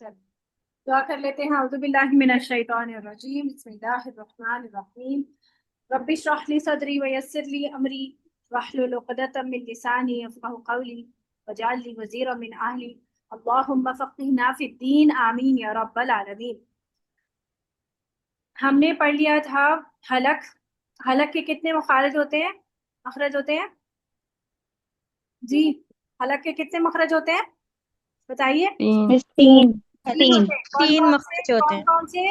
चलो दुआ कर लेते हैं। औज़ु बिल्लाहि मिनश शैतानिर रजीम, बिस्मिल्लाहिर रहमानिर रहीम। रब्बि इश्रह ली सदरी व यस्सिर ली अमरी वहलुल उक़दतम मिन लिसानी यफ़क़हू क़ौली वजअल ली वज़ीरम मिन अहली अल्लाहुम्मा फ़क़्हिना फ़िद्दीन आमीन या रब्बल आलमीन। हमने पढ़ लिया था हलक। हलक के कितने मखारिज होते हैं, मखरज होते हैं जी? हलक के कितने मखरज होते हैं बताइए। तीन। मिस तीन तीन होते हैं। कौन तीन कौन से, मखरज होते कौन हैं। कौन से?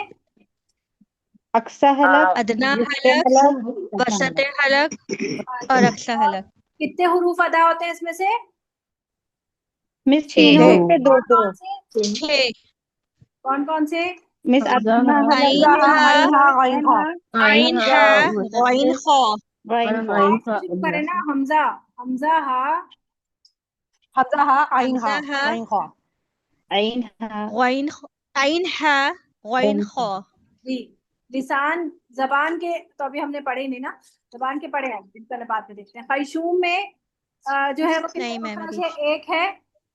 अक्सा हलक, अदना वुस्ते हलक, हलक, वसत हलक और अक्सा हलक। कितने हुरूफ अदा होते हैं इसमें से? मिस 6। तीनों में से दो कौन दो। कौन से? 6। कौन कौन से? मिस अदना हलक, आइन हा, आइन हा, आइन हमजा हा, वसत गॉइन खा। गाइन और हा, गईन से का शुरू करें ना। हमजा, हमजा हा, हमजा हा आइन हा हमजा हा, आइन खा। आइन हा, गॉइन आइन हा, गॉइन गाइन खा। जी। लिसान जबान के तो अभी हमने पढ़े नहीं ना, जबान के पढ़े हैं, पहले बाद में देखते हैं। खैशूम में जो है वो कितने नहीं मैम मखरज अभी है? एक है।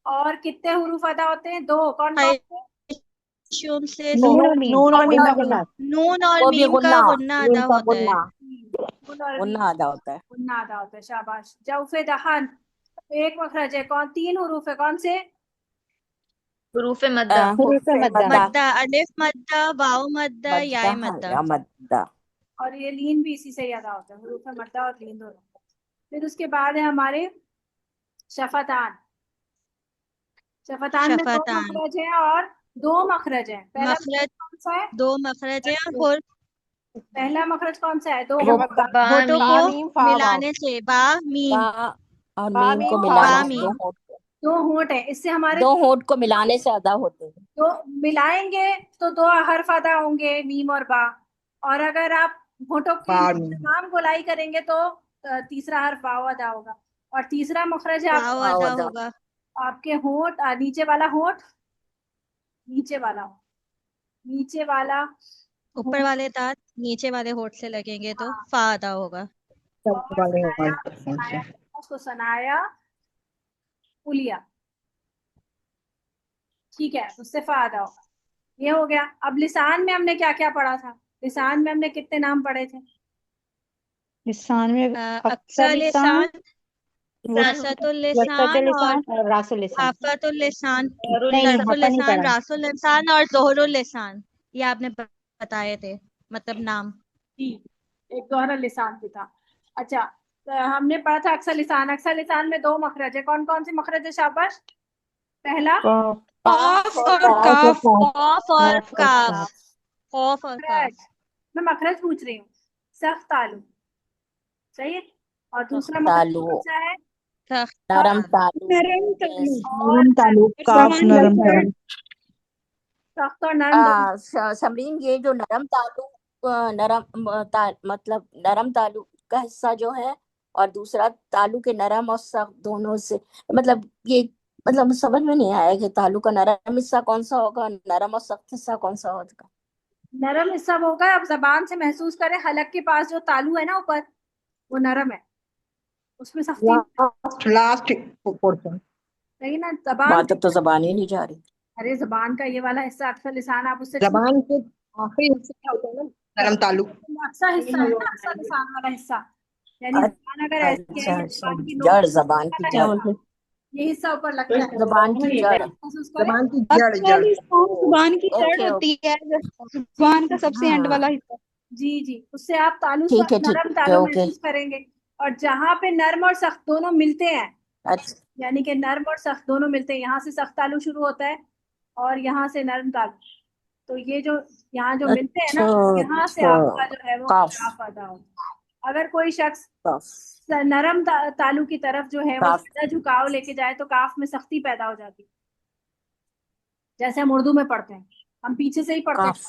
और कितने हुरूफ अदा होते हैं? दो। कौन कौन से? खैशूम से नून 2। नून और मीम। नून और मीम का गुन्ना, नून और वो भी मीम का गुन्ना, गुन्ना मीम अदा का होता है। गुन्ना, नून और मीम, गुन्ना अदा होता है। गुन्ना अदा होता है। शाबाश। जौफे दहन एक मखरज है। कौन? तीन हुरूफ है। कौन से? हुरूफ मद्दा। हुरूफ मद्दा। मद्दा, मद्दा, अलिफ मद्दा, वाव मद्दा, मद्दा याय मद्दा। या मद्दा। और ये लीन भी इसी से ही अदा होता है, हुरूफ मद्दा और लीन दोनों। फिर उसके बाद है हमारे शफतान। शफतान में दो शफतान मखरज है और दो मखरज है। पहला मखरज, मखरज कौन सा है? 2 मखरज है और पहला मखरज कौन सा है? दो वो होंठ। बा होठों मीम को मीम फा वाव, मिलाने से बा बा मीम, और बा मीम को मीम फा बा वाव, वाव, मीम। दो होंठ है। इससे हमारे दो होठ को मिलाने से अदा होते हैं। दो मिलाएंगे तो दो हर्फ अदा होंगे, मीम और बा। और अगर आप होठों की बा मीम तमाम गोलाई करेंगे तो तीसरा हर्फ वाव अदा होगा। और तीसरा मखरज है वाव आपका, वाव अदा अदा। होगा। आपके होंठ, नीचे वाला होंठ, नीचे वाला होंठ, नीचे वाला ऊपर होंठ। वाले दांत नीचे वाले होठ से लगेंगे तो हाँ। फा अदा होगा। सब और वाले सनाया, वाले। उसको सनाया पुलिया। ठीक है, उससे फा अदा होगा। ये हो गया। अब लिसान में हमने क्या क्या पढ़ा था? लिसान में हमने कितने नाम पढ़े थे? लिसान में अक्सा अक्सा लिसान, लिसान, वसतुल वसत लिसान और लिसान और रासुल लिसान। आफतुल लिसान, नहीं, तरफुल हाफा नहीं लिसान, पढ़ा। रासुल लिसान और जोहरुल लिसान। ये आपने बताए थे, मतलब नाम। जी। एक दोहरा लिसान भी था। अच्छा, तो हमने पढ़ा था अक्सर लिसान। अक्सर लिसान में दो मखरज है। कौन कौन सी मखरज है? शाबाश। पहला कॉफ, कॉफ और काफ, काफ, कॉफ और कॉफ और काफ, काफ। कॉफ और काफ। मखरज, मैं मखरज पूछ रही हूँ। सख्त तालु, सही है। और दूसरा मखरज तालु, कौन सा है? सख्त नरम सख्त तालु, नरम तालु, और नरम तालु, काफ नरम तालु। सख्त और नरम दोनों। समरीन, ये जो नरम तालु, मतलब नरम तालु का हिस्सा जो है, और दूसरा तालु के नरम और सख्त दोनों से, मतलब ये, मतलब समझ में नहीं आया कि तालु का नरम हिस्सा कौन सा होगा, नरम और सख्त हिस्सा कौन सा होगा। नरम हिस्सा होगा, अब जबान से महसूस करें, हलक के पास जो तालु है ना ऊपर, वो नरम है, उसमें सख्ती नहीं है। लास्ट लास्ट पोर्शन, सही ना? जबान वहां से। तक तो जबान ही नहीं जा रही। अरे जबान का ये वाला हिस्सा अक्सर लिसान, आप उससे छू, जबान के आखिरी हिस्से क्या होता है ना, नरम तालु। अक्सर हिस्सा है ना, अक्सर लिसान वाला हिस्सा। यानी जबान अगर ऐसी है अच्छा कि अच्छा, जबान की नोक जड़, जबान की का क्या जड़, हिस्सा, बोलते? ये हिस्सा ऊपर लगता है, जबान की जड़, महसूस करें। जबान की जड़, जड़। जुबान की जड़ ओके होती है, जी जुबान का सबसे एंड वाला हाँ, हिस्सा। जी जी, उससे आप तालु, ठीक नरम है, तालु ओके। महसूस करेंगे। और जहां पे नर्म और सख्त दोनों मिलते हैं, अच्छा यानी कि नर्म और सख्त दोनों मिलते हैं, यहाँ से सख्त तालु शुरू होता है और यहाँ से नर्म तालु। तो ये जो यहाँ जो मिलते हैं अच्छा ना, यहाँ से अच्छा, आपका जो है वो काफ, काफ अदा होता है। अगर कोई शख्स काफ, नरम तालु की तरफ जो है वो काफ, ज्यादा झुकाव लेके जाए तो काफ में सख्ती पैदा हो जाती है। जैसे हम उर्दू में पढ़ते हैं, हम पीछे से ही पढ़ते हैं। काफ।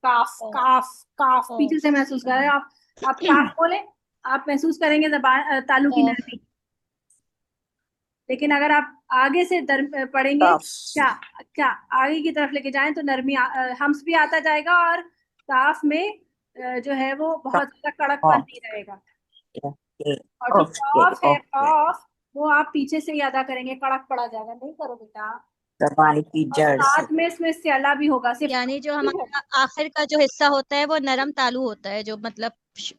काफ काफ काफ, कॉफ, पीछे से महसूस करें आप काफ बोले, आप महसूस करेंगे जबान तालु की कॉफ। नरमी। लेकिन अगर आप आगे से पढ़ेंगे, काफ, क्या क्या आगे की तरफ लेके जाएं तो नरमी हम्स भी आता जाएगा और काफ में जो है वो बहुत ज्यादा कड़कपन काफ। नहीं रहेगा। ओके और जो ओके कॉफ है, ओके। कॉफ, वो आप पीछे से ही अदा करेंगे, कड़क पड़ा जाएगा। नहीं करो बेटा, जबान की और जड़ से। साथ में इसमें स्याला भी होगा, सिर्फ यानी जो हमारा आखिर का जो हिस्सा होता है वो नरम तालु होता है, जो मतलब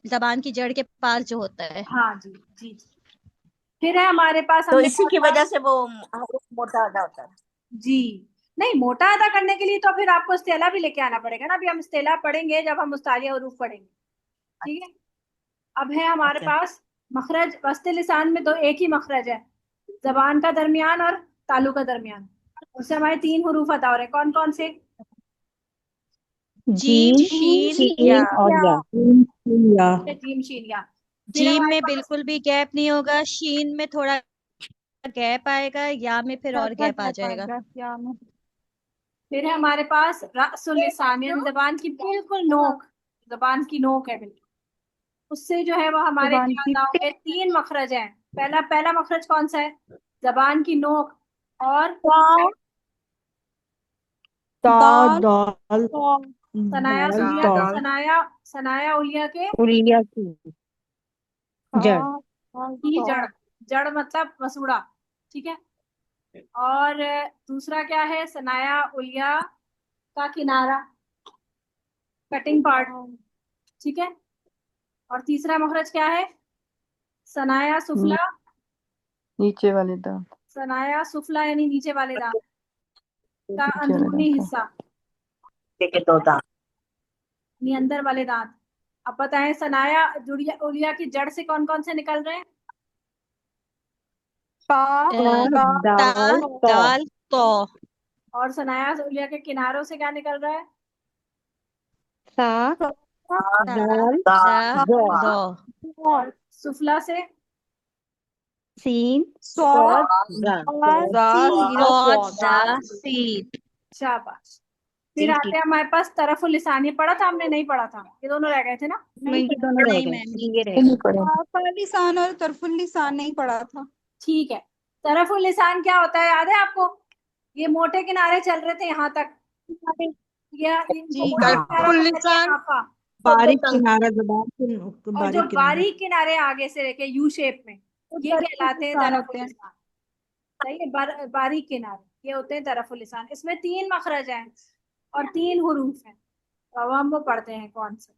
जबान की जड़ के पास जो होता है। हाँ जी जी जी। फिर है हमारे पास, तो हमने इसी कहा की था वजह से वो हरूफ मोटा अदा होता है। जी। नहीं, मोटा अदा करने के लिए तो फिर आपको इस्तेला भी लेके आना पड़ेगा ना। अभी हम इस्तेला पढ़ेंगे जब हम मुस्तालिया हुरूफ पढ़ेंगे, ठीक है। अब है हमारे ओके। पास मखरज। वस्ते लिसान में तो एक ही मखरज है, जबान का दरमियान और तालु का दरमियान। उससे हमारे 3 हुरूफ अदा हो रहे हैं। कौन कौन से? जीम, जीम, शीन, या। शीन और या। जीम शीन या। फिर जीम हमारे में पास बिल्कुल भी गैप नहीं होगा, शीन में थोड़ा गैप आएगा, या में फिर और ज्यादा गैप आ गैप जाएगा। आएगा या में। फिर है हमारे पास रअसुल लिसान, यानी जबान की बिल्कुल नोक, जबान की नोक है बिल्कुल। उससे जो है वो हमारे जुबान क्या की अदा होंगे? 3 मखरज हैं। पहला पहला मखरज कौन सा है? जबान की नोक और दाल, दाल सनाया दाल, उलिया, दाल सनाया सनाया उलिया के उलिया की जड़, की जड़। जड़ मतलब मसूड़ा, ठीक है। और दूसरा क्या है? सनाया उलिया का किनारा, कटिंग पार्ट, ठीक है। और तीसरा मखरज क्या है? सनाया नी- सुफला, नीचे वाले दांत, सनाया सुफला यानी नीचे वाले दांत का नीचे वाले अंदरूनी दांत हिस्सा, के 2 दांत। यानी अंदर वाले दांत। अब बताएं, सनाया जुड़िया उलिया की जड़ से कौन कौन से निकल रहे हैं? ता, दाल, दाल, तो। और सनाया उलिया के किनारों से क्या निकल रहा है? सा, ता, दाल, दा, ज, दो। और सुफला से? सीन, स्वाद, जा, जा सीन, सीन और सौद, स्वाद। दा, सीन। शाबाश। फिर आते हैं हमारे पास तरफुल लिसान। ये पढ़ा था हमने? नहीं पढ़ा था, ये दोनों रह गए थे ना। नहीं, ये दोनों रह नहीं गए, मैम। ये रह नहीं गए। पढ़े। लिसान और तरफुल लिसान नहीं पढ़ा था। ठीक है। तरफुल लिसान क्या होता है, याद है आपको? ये मोटे किनारे चल रहे थे यहाँ तक, या इनको जी, मोटे किनारों तरफुल को कहते हैं लिसान हाफा। बारीक किनारा, जबान के और जो बारीक किनारा, बारीक किनारे आगे से लेके यू शेप में, ये कहलाते हैं तरफुल लिसान। सही है। बारीक किनारे ये होते हैं तरफुल लिसान। इसमें 3 मखरज हैं और 3 हुरूफ हैं। तो अब हम वो पढ़ते हैं कौन से।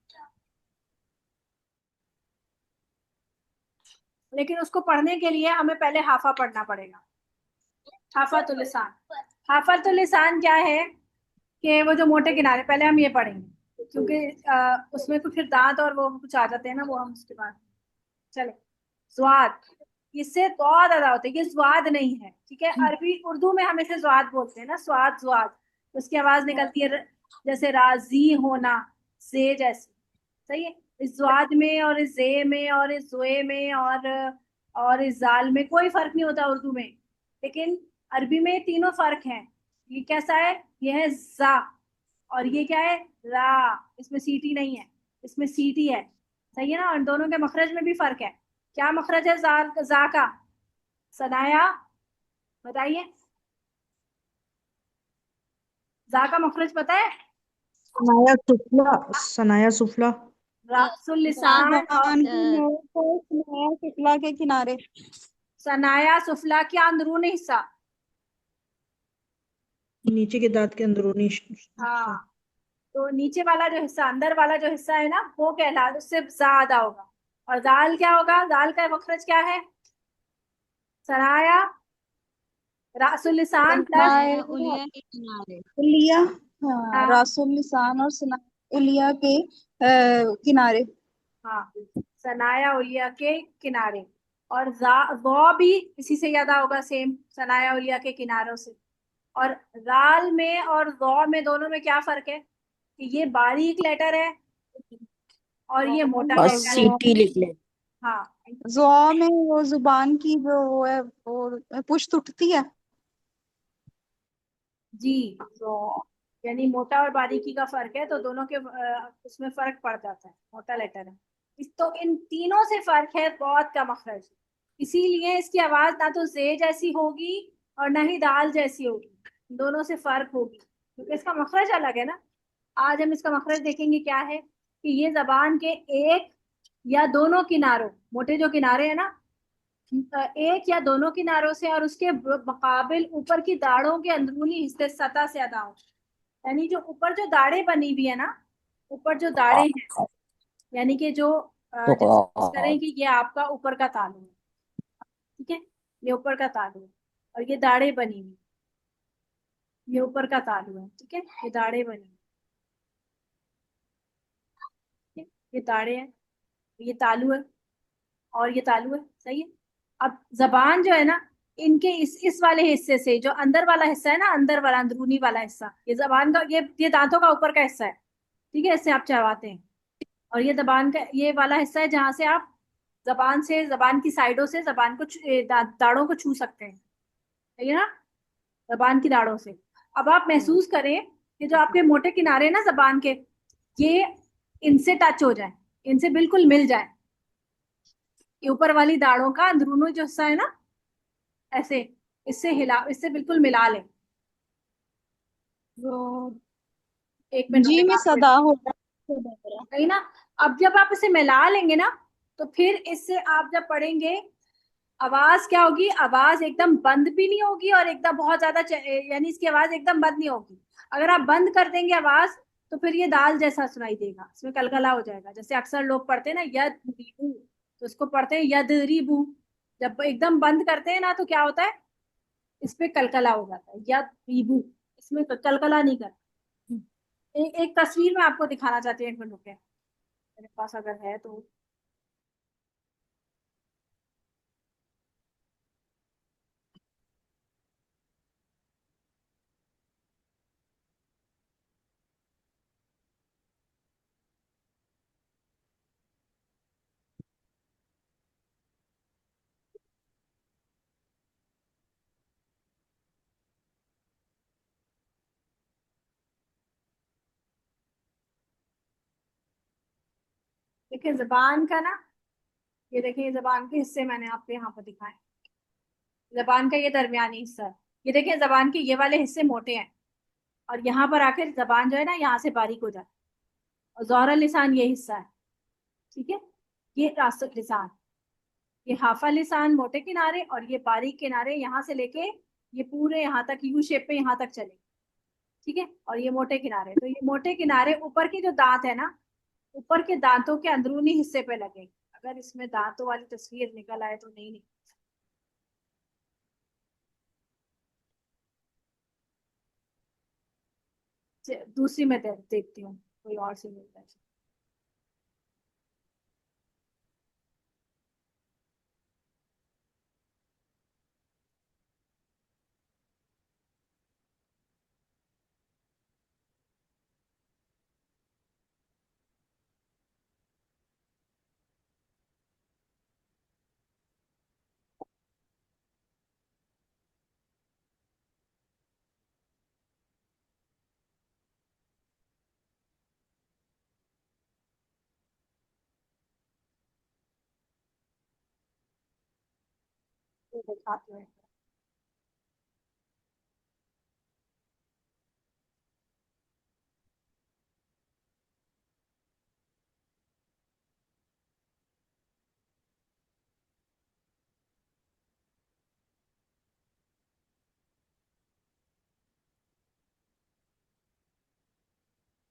लेकिन उसको पढ़ने के लिए हमें पहले हाफा पढ़ना पड़ेगा। हाफातुल लिसान। हाफातुल लिसान क्या है? कि वो जो मोटे किनारे, पहले हम ये पढ़ेंगे क्योंकि उसमें कुछ फिर दांत और वो कुछ आ जाते हैं ना, वो हम उसके बाद। चलो, स्वाद। इससे स्वाद अदा होता है, ये स्वाद नहीं है, ठीक है। अरबी उर्दू में हम इसे स्वाद बोलते हैं ना, स्वाद स्वाद। उसकी आवाज निकलती है जैसे राजी होना, से जैसे। सही है। इस स्वाद में और इस जे में और इस जोए में और इस जाल में कोई फर्क नहीं होता उर्दू में, लेकिन अरबी में तीनों फर्क हैं। ये कैसा है? ये है जा, और ये क्या है? रा। इसमें सीटी नहीं है, इसमें सीटी है। सही है ना। और दोनों के मखरज में भी फर्क है। क्या मखरज है जा का? सनाया, बताइए। जा का मखरज पता है? सनाया सुफला, सनाया सुफला। रासुल लिसान और जबान की नोक को सनाया शुक्ला के किनारे, सनाया सुफला का अंदरूनी हिस्सा। नीचे के दांत के अंदरूनी हाँ, तो नीचे वाला जो हिस्सा, अंदर वाला जो हिस्सा है ना, वो कहला, उससे ज्यादा होगा। और दाल क्या होगा? दाल का मखरज क्या है? सनाया रासुल लिसान प्लस सनाया उलिया के किनारे। उलिया, हाँ, हाँ रासुल लिसान और सना उलिया के किनारे। हाँ, सनाया उलिया के किनारे। और वो भी इसी से ज्यादा होगा, सेम सनाया उलिया के किनारों से। और राल में और ज़ौ में, दोनों में क्या फर्क है? कि ये बारीक लेटर है और ये मोटा और लेटर है। सीटी लिख ले। हाँ जुआ में वो जुबान की जो वो है, वो पुश्त उठती है। जी। यानी मोटा और बारीकी का फर्क है, तो दोनों के उसमें फर्क पड़ जाता है, मोटा लेटर है। इस तो इन तीनों से फर्क है बहुत का मखरज। इसीलिए इसकी आवाज ना तो जे जैसी होगी और ना ही दाल जैसी होगी, दोनों से फर्क होगी क्योंकि इसका मखरज अलग है ना। आज हम इसका मखरज देखेंगे क्या है, कि ये जबान के एक या दोनों किनारों, मोटे जो किनारे हैं ना, एक या दोनों किनारों से और उसके मुकाबिल ऊपर की दाढ़ों के अंदरूनी हिस्से सतह से अदा हो। यानी जो ऊपर जो दाढ़ें बनी हुई है ना, ऊपर जो दाढ़ें हैं, यानी कि जो जैसे फर्ज करें कि ये आपका ऊपर का तालू है, ठीक है, ये ऊपर का तालू है और ये दाढ़ें बनी हुई, ये ऊपर का तालू है, ठीक है, ये दाढ़ें बनी हुई, ठीक है? ये दाढ़ें हैं, ये तालू है और ये तालू है, सही है। अब जबान जो है ना, इनके इस वाले हिस्से से, जो अंदर वाला हिस्सा है ना, अंदर वाला अंदरूनी वाला हिस्सा, ये जबान का, ये दांतों का ऊपर का हिस्सा है, ठीक है, इससे आप चबाते हैं। और ये जबान का ये वाला हिस्सा है जहां से आप जबान से, जबान की साइडों से जबान को दाढ़ों को छू सकते हैं, ठीक है ना, जबान की दाढ़ों से। अब आप महसूस करें कि जो आपके मोटे किनारे ना जबान के, ये इनसे टच हो जाए, इनसे बिल्कुल मिल जाए, ये ऊपर वाली दाढ़ों का अंदरूनी जो हिस्सा है ना, ऐसे इससे हिला, इससे बिल्कुल मिला लें। तो एक मिनट जी रुकिएगा, मैं आपको सदा हो रहा नहीं ना। अब जब आप इसे मिला लेंगे ना, तो फिर इससे आप जब पढ़ेंगे, आवाज क्या होगी, आवाज एकदम बंद भी नहीं होगी और एकदम बहुत ज्यादा यानी इसकी आवाज एकदम बंद नहीं होगी। अगर आप बंद कर देंगे आवाज, तो फिर ये दाल जैसा सुनाई देगा, इसमें कलकला हो जाएगा। जैसे अक्सर लोग पढ़ते हैं ना यद रीबू, तो इसको पढ़ते हैं यद रीबू। जब एकदम बंद करते हैं ना, तो क्या होता है, इस पे कलकला हो जाता है, यद रीबू, इसमें कलकला नहीं करता। एक तस्वीर में आपको दिखाना चाहती हूँ, एक मिनट रुके, मेरे पास अगर है तो। देखिए जबान का ना, ये देखिए जबान के हिस्से मैंने आपको यहाँ पर दिखाए। जबान का ये दरमियानी हिस्सा है, ये देखिए जबान के ये वाले हिस्से मोटे हैं और यहाँ पर आकर जबान जो है ना, यहाँ से बारीक हो जाती है। और ज़ोहरा लिसान ये हिस्सा है, ठीक है, ये रास्तक लिसान, ये हाफा लिसान मोटे किनारे और ये बारीक किनारे यहाँ से लेके ये पूरे यहाँ तक यू शेप पे यहाँ तक चले, ठीक है। और ये मोटे किनारे, तो ये मोटे किनारे ऊपर के जो दांत है ना, ऊपर के दांतों के अंदरूनी हिस्से पे लगे। अगर इसमें दांतों वाली तस्वीर निकल आए तो नहीं निकल, दूसरी में देखती हूँ, कोई और सी मिलता है। ये दिखाती हूँ।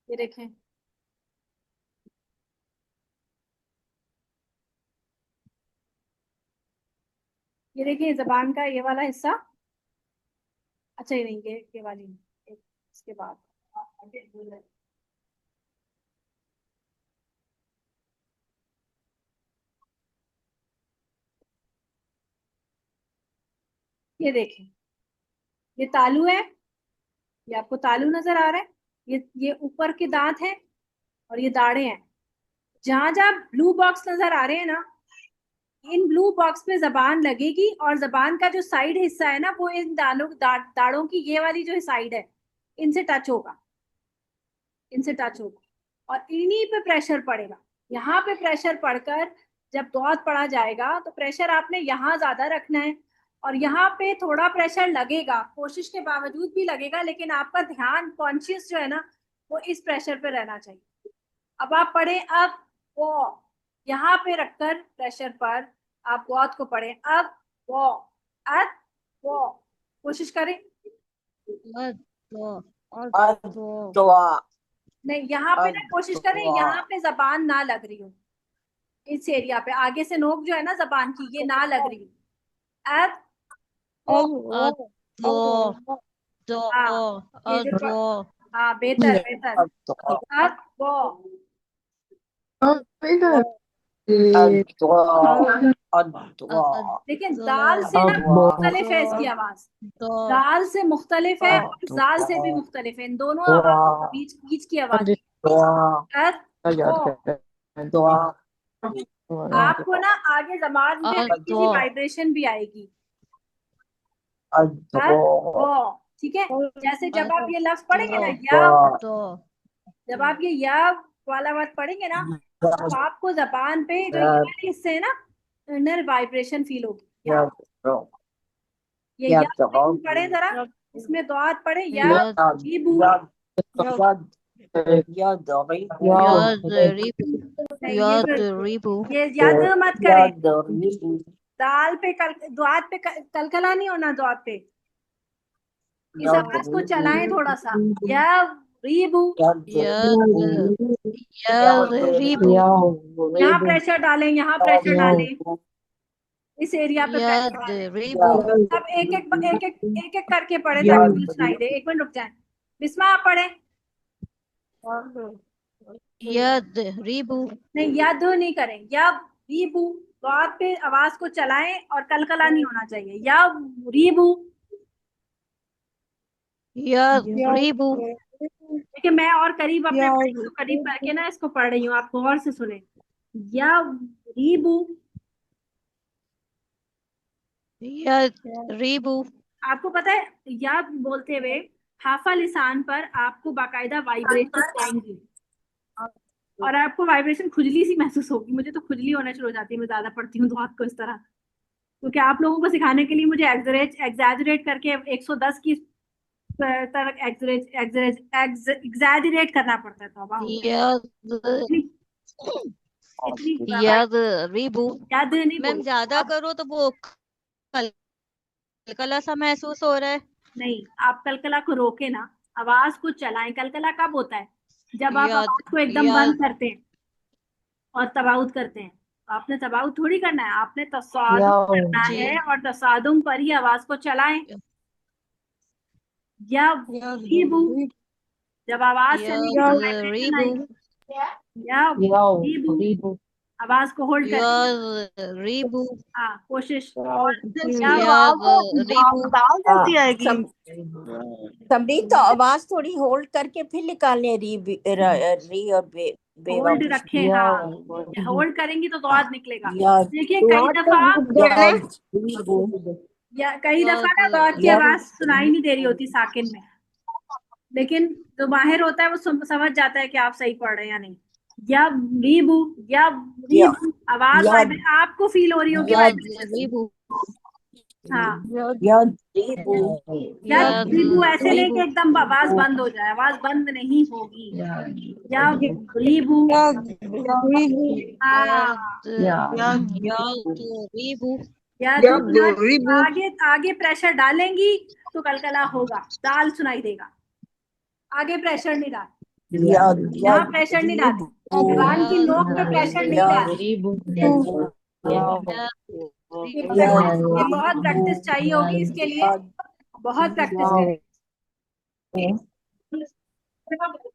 ये देखें, ये देखिए जबान का ये वाला हिस्सा। अच्छा ये नहीं, ये वाली नहीं, इसके बाद ये देखें, ये तालू है, ये आपको तालू नजर आ रहा है, ये ऊपर के दांत हैं और ये दाढ़ें हैं। जहां जहां ब्लू बॉक्स नजर आ रहे हैं ना, इन ब्लू बॉक्स पे जबान लगेगी और जबान का जो साइड हिस्सा है ना, वो इन दाढ़ों की ये वाली जो साइड है, इनसे टच होगा, इनसे टच होगा और इन्हीं पे प्रेशर पड़ेगा। यहाँ पे प्रेशर पड़कर जब दौद पड़ा जाएगा, तो प्रेशर आपने यहाँ ज्यादा रखना है और यहाँ पे थोड़ा प्रेशर लगेगा, कोशिश के बावजूद भी लगेगा, लेकिन आपका ध्यान कॉन्शियस जो है ना, वो इस प्रेशर पे रहना चाहिए। अब आप पढ़े, अब वो यहाँ पे रखकर प्रेशर पर आप बहुत को पढ़े, अब वो, अत वो, कोशिश करें। दुआ नहीं, यहाँ पे ना कोशिश करें, यहाँ पे जबान ना लग रही हो, इस एरिया पे आगे से नोक जो है ना जबान की, ये ना लग रही हो। अब हाँ, ये जो हाँ, बेहतर बेहतर। अब वो, लेकिन दाल से ना मुख्तलिफ है इसकी आवाज, दाल से मुख्तलिफ है और जाल से भी मुख्तलिफ है, इन दोनों आवाज बीच बीच की आवाज। आपको ना आगे जबान में हल्की सी वाइब्रेशन भी आएगी। वो ठीक है, जैसे जब आप ये लफ्ज पढ़ेंगे ना, या जब आप ये या वाला वर्ड पढ़ेंगे ना, तो आपको जबान पे जो ये वाले हिस्से है ना, इनर वाइब्रेशन फील होगी। ये या पढ़े जरा, इसमें दुआत पढ़े, या जीबू, ये याद मत करें, दाल पे दुआत पे कलकला नहीं होना, दुआत पे इस आवाज को चलाएं थोड़ा सा, या रीबू, यहाँ प्रेशर डालें, यहाँ प्रेशर डालें, इस एरिया पे प्रेशर डालें। अब एक एक करके पढ़े ताकि मुझे सुनाई दे। एक मिनट रुक जाए, बिस्मा आप पढ़े। नहीं, याद नहीं करें, या रीबू, बात पे आवाज को चलाएं और कलकला नहीं होना चाहिए, या रीबू। देखिए मैं और करीब अपने माइक को करीब करके ना इसको पढ़ रही हूँ, आप गौर से सुने, या रीबू। आपको पता है, या बोलते हुए हाफा लिसान पर आपको बाकायदा वाइब्रेशन आएंगी और आपको वाइब्रेशन खुजली सी महसूस होगी। मुझे तो खुजली होना शुरू हो जाती है, मैं ज्यादा पढ़ती हूँ तो आपको इस तरह, क्योंकि आप लोगों को सिखाने के लिए मुझे एग्जैजरेट करके 110 की तरह एग्जैजरेट करना पड़ता है। तो याद नहीं मैम बोल, ज्यादा करो तो वो कलकला सा महसूस हो रहा है। नहीं, आप कलकला को रोके ना, आवाज को चलाएं। कलकला कब होता है? जब आप आवाज को एकदम बंद करते हैं और तबाउत करते हैं। तो आपने तबाउत थोड़ी करना है, आपने तसादुम करना है और तसादुम पर ही आवाज को चलाएं। या रीबू, जब आवाज चलेगी तो वाइब्रेशन आएगी। या रीबू, आवाज को होल्ड कर, हाँ कोशिश। और दाल जैसी आएगी। समरी तो आवाज थोड़ी होल्ड करके फिर निकालने, री और बे होल्ड रखें, हाँ होल्ड करेंगी तो आवाज निकलेगा। देखिए कई दफा ना दौर की आवाज सुनाई नहीं दे रही होती साकिन में, लेकिन जो माहिर होता है वो समझ जाता है कि आप सही पढ़ रहे हैं या नहीं। या रीबू, या रीबू, आवाज आपको फील हो रही होगी वाइब्रेशन। हाँ, या रीबू ऐसे नहीं कि एकदम आवाज बंद हो जाए, आवाज बंद नहीं होगी। या रीबू, हाँ, या आगे आगे प्रेशर डालेंगी तो कलकला होगा, दाल सुनाई देगा। आगे प्रेशर नहीं डाल, यहाँ प्रेशर नहीं डाल, जबान की नोक पे प्रेशर नहीं डाल। ये बहुत प्रैक्टिस चाहिए होगी इसके लिए, बहुत प्रैक्टिस करें।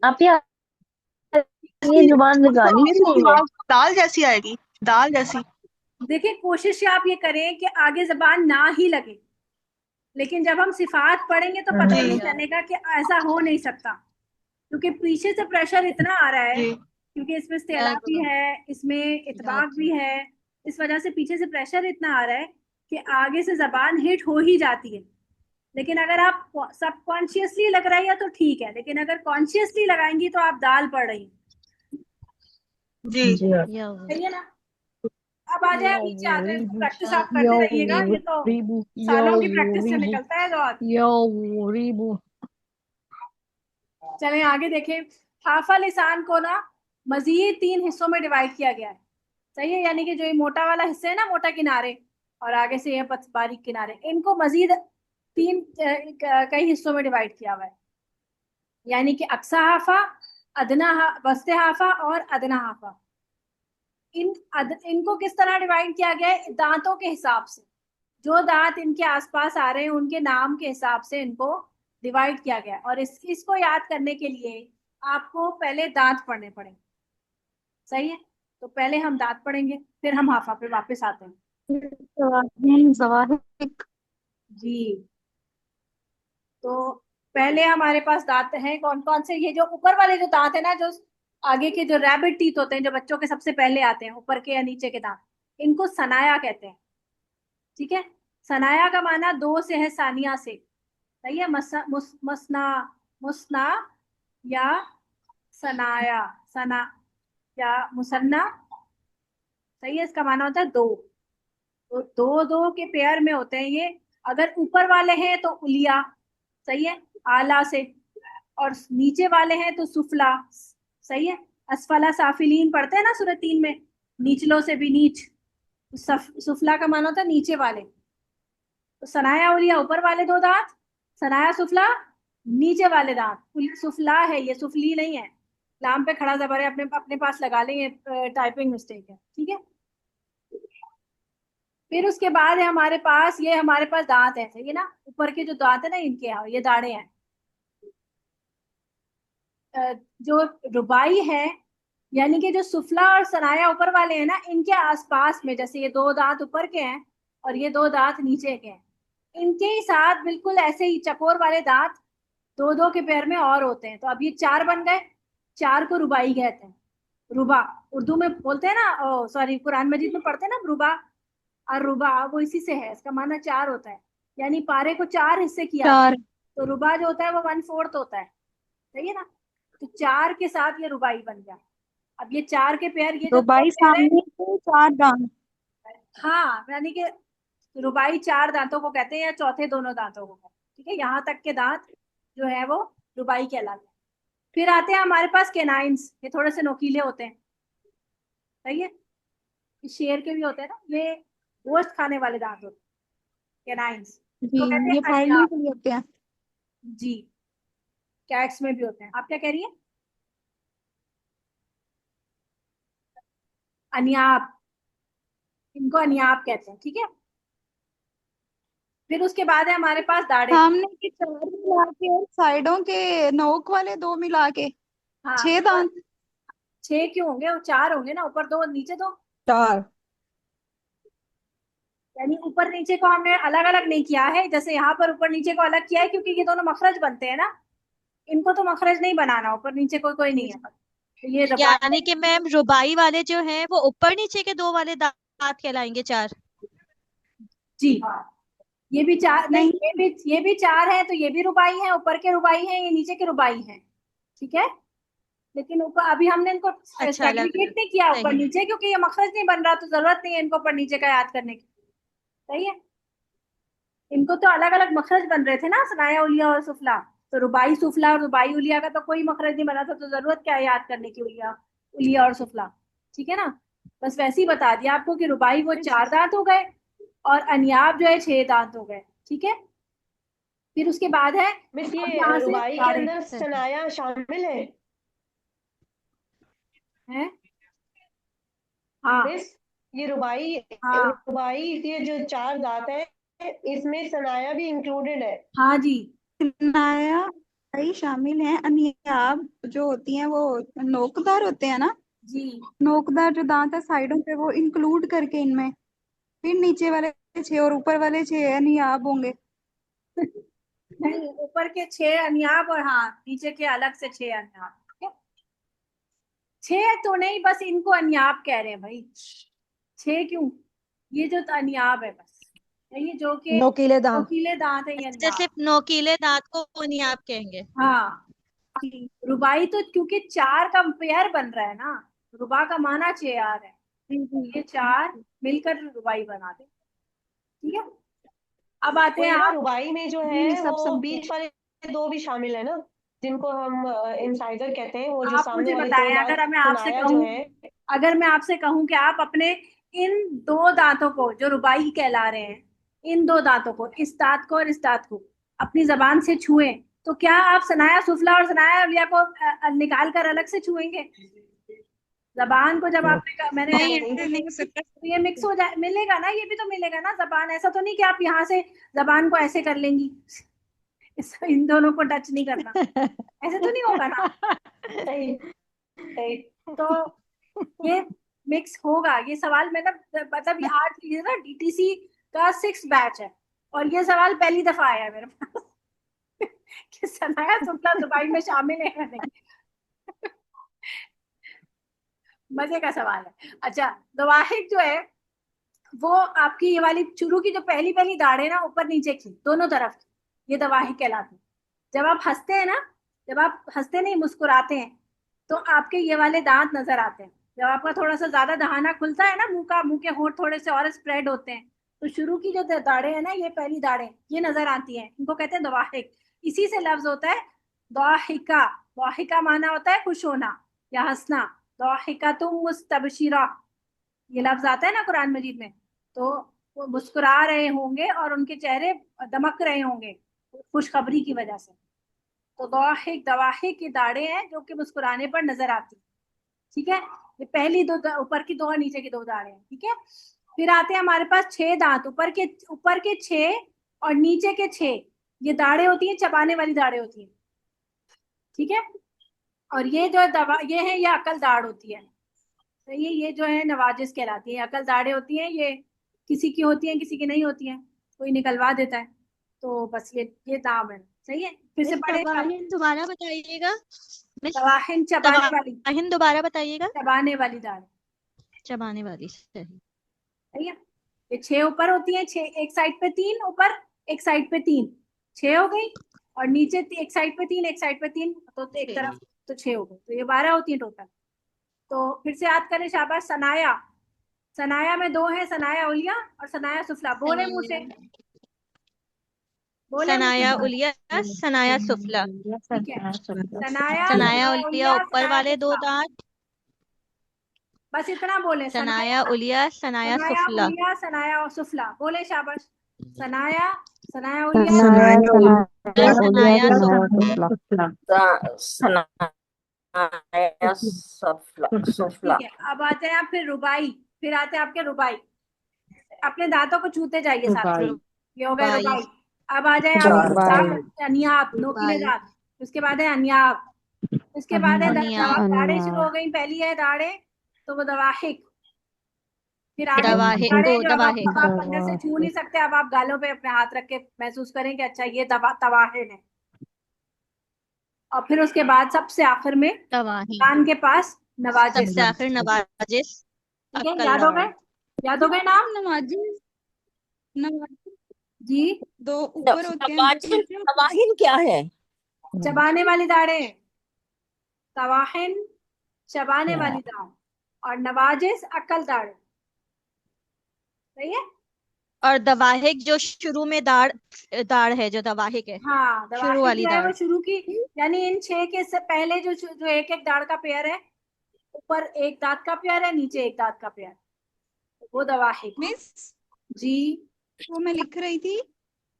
आप ये जुबान लगानी चाहिए। दाल जैसी आएगी, दाल जैसी। देखिए कोशिश आप ये करें कि आगे जबान ना ही लगे, लेकिन जब हम सिफात पढ़ेंगे तो पता नहीं चलेगा कि ऐसा हो नहीं सकता, क्योंकि पीछे से प्रेशर इतना आ रहा है, क्योंकि इसमें इस्तेला भी है, इसमें इतबाक भी है, इस वजह से पीछे से प्रेशर इतना आ रहा है कि आगे से जबान हिट हो ही जाती है। लेकिन अगर आप सबकॉन्शियसली लग रही है तो ठीक है, लेकिन अगर कॉन्शियसली लगाएंगी तो आप दाल पढ़ रही जी सही है ना। अब आ जाए, नीचे आते हैं, प्रैक्टिस आप करते रहिएगा, ये तो सालों की प्रैक्टिस से निकलता है जो। चलें आगे देखें। हाफा लिसान को ना मजीद 3 हिस्सों में डिवाइड किया गया है। सही है, यानी कि जो ये मोटा वाला हिस्सा है ना, मोटा किनारे, और आगे से ये बारीक किनारे, इनको मजीद तीन कई हिस्सों में डिवाइड किया हुआ है। यानी कि अक्सा हाफा, वस्ते हाफा और अदना हाफा। इनको किस तरह डिवाइड किया गया है? दांतों के हिसाब से। जो दांत इनके आसपास आ रहे हैं उनके नाम के हिसाब से इनको डिवाइड किया गया है। और इसको याद करने के लिए आपको पहले दांत पढ़ने पड़ेंगे। सही है, तो पहले हम दांत पढ़ेंगे, फिर हम हाफा पे वापस आते हैं। जवाहिक। जी, तो पहले हमारे पास दांत हैं कौन कौन से? ये जो ऊपर वाले जो दांत है ना, जो आगे के जो रैबिट टीथ होते हैं, जो बच्चों के सबसे पहले आते हैं, ऊपर के या नीचे के दांत, इनको सनाया कहते हैं। ठीक है, सनाया का माना दो से है, सानिया से। सही है, मसना, मुसना या सनाया, सना या मुसन्ना। सही है, इसका माना होता है दो। तो दो दो के पेयर में होते हैं ये। अगर ऊपर वाले हैं तो उलिया, सही है, आला से, और नीचे वाले हैं तो सुफला। सही है, असफला साफिलीन पढ़ते हैं ना सूरह 3 में, नीचलों से भी नीच। सुफला का माना होता है नीचे वाले। तो सनाया उलिया ऊपर वाले दो दांत, सनाया सुफला नीचे वाले दांत। सुफला है ये, सुफली नहीं है। लाम पे खड़ा जबर है, अपने अपने पास लगा लेंगे, टाइपिंग मिस्टेक है। ठीक है, फिर उसके बाद है हमारे पास, ये हमारे पास दांत है, सही है ना, ऊपर के जो दांत है ना इनके यहाँ ये दाढ़े हैं। जो रुबाई है, यानी कि जो सुफला और सनाया ऊपर वाले हैं ना, इनके आसपास में, जैसे ये दो दांत ऊपर के हैं और ये दो दांत नीचे के हैं, इनके ही साथ बिल्कुल ऐसे ही चकोर वाले दांत दो दो के पैर में और होते हैं। तो अब ये चार बन गए। चार को रुबाई कहते हैं। रुबा उर्दू में बोलते हैं ना, ओ सॉरी, कुरान मजीद में पढ़ते हैं ना रुबा और रुबा, वो इसी से है, इसका माना चार होता है। यानी पारे को चार हिस्से किया गया। चार। तो रुबा जो होता है वो 1/4 होता है। सही है ना, तो चार के साथ ये रुबाई बन गया। अब ये चार के पैर, ये जो दो रुबाई पैर है, सामने से चार दांत। हाँ, यानी कि रुबाई चार दांतों को कहते हैं, या चौथे दोनों दांतों को कहते हैं। ठीक है, यहाँ तक के दांत जो है वो रुबाई कहलाते हैं। फिर आते हैं हमारे पास केनाइन्स, ये थोड़े से नोकीले होते हैं। सही है, ये शेर के भी होते हैं ना, ये गोश्त खाने वाले दांत होते हैं, केनाइन्स। जी, तो कहते हैं ये फाइलिंग अनियाब। के लिए होते हैं। जी, कैट्स में भी होते हैं। आप क्या कह रही है? अनियाब, इनको अनियाब कहते हैं। ठीक है, फिर उसके बाद है हमारे पास दाढ़े। सामने के चार मिला के और साइडों के नोक वाले दो मिला के हाँ, 6 दांत। 6 क्यों होंगे? वो 4 होंगे ना, ऊपर दो नीचे दो। चार। यानी ऊपर नीचे को हमने अलग अलग नहीं किया है, जैसे यहाँ पर ऊपर नीचे को अलग किया है क्योंकि ये दोनों मखरज बनते हैं ना। इनको तो मखरज नहीं बनाना, ऊपर नीचे कोई कोई नहीं है। तो ये यानी कि मैम रुबाई वाले जो हैं वो ऊपर नीचे के दो वाले दांत कहलाएंगे चार। जी, ये भी चार नहीं, नहीं। ये भी चार है, तो ये भी रुबाई है, ऊपर के रुबाई है, ये नीचे के रुबाई है। ठीक है, लेकिन ऊपर अभी हमने इनको अच्छा, अलग सेग्रीगेट नहीं किया ऊपर सही। नीचे, क्योंकि ये मखरज नहीं बन रहा, तो जरूरत नहीं है इनको ऊपर नीचे का याद करने की। सही है, इनको तो अलग अलग मखरज बन रहे थे ना, सनाया उलिया और सुफला। तो रुबाई सुफला और रुबाई उलिया का तो कोई मखरज नहीं बना था, तो जरूरत क्या है याद करने की, उलिया उलिया और सुफला। ठीक है ना, बस वैसे ही बता दिया आपको कि रुबाई वो 4 दांत हो गए और अनियाब जो है 6 दांत हो गए। ठीक है, फिर उसके बाद है मिस, अब ये यहाँ से रुबाई के दाढ़े अंदर सनाया शामिल है? हैं। हाँ मिस, ये रुबाई हाँ रुबाई के जो चार दांत हैं इसमें सनाया भी इंक्लूडेड है? हाँ जी, नाया भाई शामिल हैं। अनियाब जो होती हैं वो नोकदार होते हैं ना। जी नोकदार जो दांत है साइडों पे वो इंक्लूड करके इनमें फिर नीचे वाले 6 और ऊपर वाले 6 अनियाब होंगे। नहीं, ऊपर के 6 अनियाब और हाँ नीचे के अलग से 6 अनियाब। ठीक है, 6 तो नहीं, बस इनको अनियाब कह रहे हैं भाई। 6 क्यों? ये जो अनियाब है बस, ये जो कि नोकीले दांत। नोकीले दांत है, ये अच्छा, अनियाब। सिर्फ नोकीले दांत को अनियाब कहेंगे। हाँ, रुबाई तो क्योंकि 4 का पेयर बन रहा है ना, रुबा का माना 6 है, ये 4 मिलकर रुबाई बना दे। ठीक है, अब आते वो हैं ये ना आप। रुबाई में जो जी है सब वो समझे। बीच वाले दो भी शामिल है ना, जिनको हम इंसाइजर कहते हैं, वो जो आप सामने मुझे वाले दो बताएं, दांत अगर मैं आपसे सुनाया जो कहूँ, है। अगर मैं आपसे कहूं कि आप अपने इन दो दांतों को जो रुबाई कहला रहे हैं, इन दो दांतों को, इस दांत को और इस दांत को अपनी जबान से छुएं, तो क्या आप सनाया सुफला और सनाया उलिया को निकाल कर अलग से छुएंगे? जबान को जब आपने मैंने नहीं, कहा ऐसे नहीं हो सकता। तो ये मिक्स हो जाए, मिलेगा ना, ये भी तो मिलेगा ना जबान। ऐसा तो नहीं कि आप यहाँ से जबान को ऐसे कर लेंगी, इन दोनों को टच नहीं करना, ऐसे तो नहीं होगा ना। सही सही। तो ये मिक्स होगा। ये सवाल मतलब ये आज ये ना डीटीसी का 6 बैच है और ये सवाल पहली दफा आया है मेरे पास कि सनाया सुफला दुबई में शामिल है या नहीं। मजे का सवाल है। अच्छा, दवाहिक जो है वो आपकी ये वाली शुरू की जो पहली पहली दाढ़ें ना ऊपर नीचे की दोनों तरफ की, ये दवाहिक कहलाती है। जब आप हंसते हैं ना, जब आप हंसते नहीं मुस्कुराते हैं, तो आपके ये वाले दांत नजर आते हैं। जब आपका थोड़ा सा ज्यादा दहाना खुलता है ना, मुंह के होंठ थोड़े से और स्प्रेड होते हैं, तो शुरू की जो दाढ़ें हैं ना, ये पहली दाढ़ें ये नजर आती हैं, इनको कहते हैं दवाहिक। इसी से लफ्ज होता है दाहिका। दाहिका माना होता है खुश होना या हंसना। दाहिका तुम मुस्तबशिरा, ये लफ्ज आता है ना कुरान मजीद में। तो वो मुस्कुरा रहे होंगे और उनके चेहरे दमक रहे होंगे खुशखबरी की वजह से। तो दवाहिक, दवाहिक की दाढ़ें हैं जो कि मुस्कुराने पर नजर आती, ठीक है। ये पहली दो ऊपर की दो और नीचे की दो दाढ़ें हैं, ठीक है। फिर आते हैं हमारे पास 6 दांत, ऊपर के 6 और नीचे के 6, ये दाढ़ें होती हैं, चबाने वाली दाढ़ें होती हैं, ठीक है। और ये जो दवा ये है, ये अकल दाढ़ होती है। तो ये जो है नवाजिश कहलाती है। अकल दाढ़ें होती हैं, ये किसी की होती हैं किसी की नहीं होती हैं, कोई निकलवा देता है। तो बस ये दाम है, सही है। फिर से मिस पढ़े तवाहिन दोबारा बताइएगा। मिस तवाहिन, चबाने वाली, तवाहिन दोबारा बताइएगा। चबाने वाली दाढ़, चबाने वाली, सही। सही है। ये 6 ऊपर होती हैं, 6 एक साइड पे 3 ऊपर, एक साइड पे 3, 6 हो गई। और नीचे एक साइड पे 3, एक साइड पे 3, तो एक छह। तरफ, तो 6 हो गई। तो ये 12 होती है टोटल। तो फिर से याद करें शाबाश। सनाया, सनाया में 2 है, सनाया उलिया और सनाया सुफला। बोले मुंह से, बोले मुंह से। सनाया उलिया, सनाया सुफला। ठीक है, सनाया, सनाया सनाया उलिया उलिया, ऊपर सनाया वाले दो सुफला, दांत। बस इतना बोले। सनाया सनाया, उलिया, सनाया सनाया सुफला। उलिया, सनाया और सुफला, बोले शाबाश। सनाया, सनाया उलिया, सनाया सनाया सुफला। सनाया सुफला, सुफला। ठीक है। अब आते हैं आप फिर रुबाई, फिर आते हैं आपके रुबाई। अपने दांतों को छूते जाइए साथ में। ये हो गए रुबाई, रुबाई। अब आ जाए आपके रुबाई। दांत, अनियाब, नोकीले रुबाई, दांत। उसके बाद है अनियाब। उसके बाद है अनियाब, दाढ़ें शुरू हो गई। पहली है दाढ़ें, तो वो दवाहिक। फिर आगे दवाहिक, दाढ़ें जो अब दवाहिक। आप अंदर से छू नहीं सकते, अब आप गालों पे अपने हाथ रख के महसूस करें कि अच्छा ये तवाहिन है। और फिर उसके बाद सबसे आखिर में तवाहिन। कान के पास नवाजिश, सबसे आखिर नवाजिश, ठीक है। अक्कल याद हो दाढ़। गए, याद हो गए नाम नवाजी, नवाजी जी। 2 ऊपर होते हैं, 2 तवाहिन, नीचे होते हैं। तवाहिन क्या है? चबाने वाली दाढ़ें, तवाहिन चबाने वाली दाढ़, और नवाजिश अक्ल दाढ़, सही है। और दवाहिक जो शुरू में दाढ़, दाढ़ है जो दवाहिक है, हाँ, शुरू दवाहिक वाली जो है वो दाढ़। शुरू की, यानी इन 6 के से पहले जो जो एक एक दाढ़ का पेयर है, ऊपर एक दांत का पेयर है, नीचे एक दांत का पेयर, वो दवाहिक। मिस, जी, वो मैं लिख रही थी,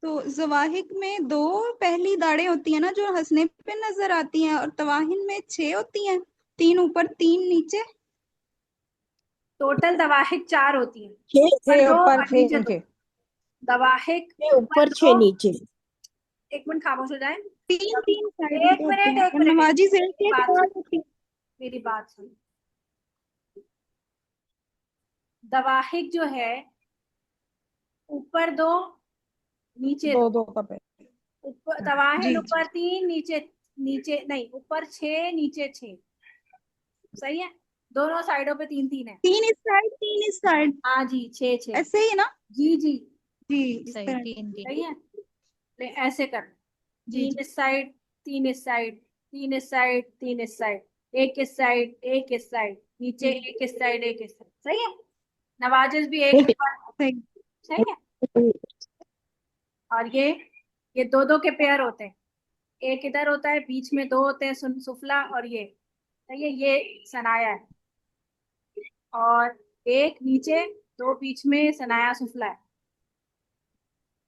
तो जवाहिक में 2 पहली दाढ़ें होती है ना जो हंसने पे नजर आती हैं, और तवाहिन में 6 होती हैं, 3 ऊपर 3 नीचे। टोटल दवाहिक 4 होती हैं, 6 ऊपर 2 ऊपर और 6 नीचे 2। नीचे। दवाहिक 6 ऊपर ऊपर 6 2। नीचे। एक मिनट खामोश हो जाए। 3 साइडों एक पे होते मिनट, हैं, एक और मिनट, नवाजी से मेरी एक बात दाढ़ सुन, होती है। मेरी बात सुन। दवाहिक जो है ऊपर 2 नीचे 2। 2 का पेड़। ऊपर तवाहिन जी ऊपर 3 नीचे, नीचे नहीं, ऊपर 6 नीचे 6, सही है। दोनों साइडों पे 3 3 है। 3 इस साइड, 3 इस साइड, हाँ जी, 6 6, ऐसे ही ना। जी जी, जी, इस सही, तरह। 3 3। सही है। ले ऐसे कर, जी 3 इस साइड, 3 इस साइड, 3 इस साइड, 3 इस साइड, एक इस साइड, एक इस साइड, नीचे एक इस साइड, एक इस साइड, सही है। नवाजिश भी एक ऊपर, सही। सही है। और ये दो दो के पेयर होते हैं, एक इधर होता है, बीच में 2 होते हैं, सुफला और ये, सही है। ये सनाया है, और एक नीचे, दो बीच में सनाया सुफला है।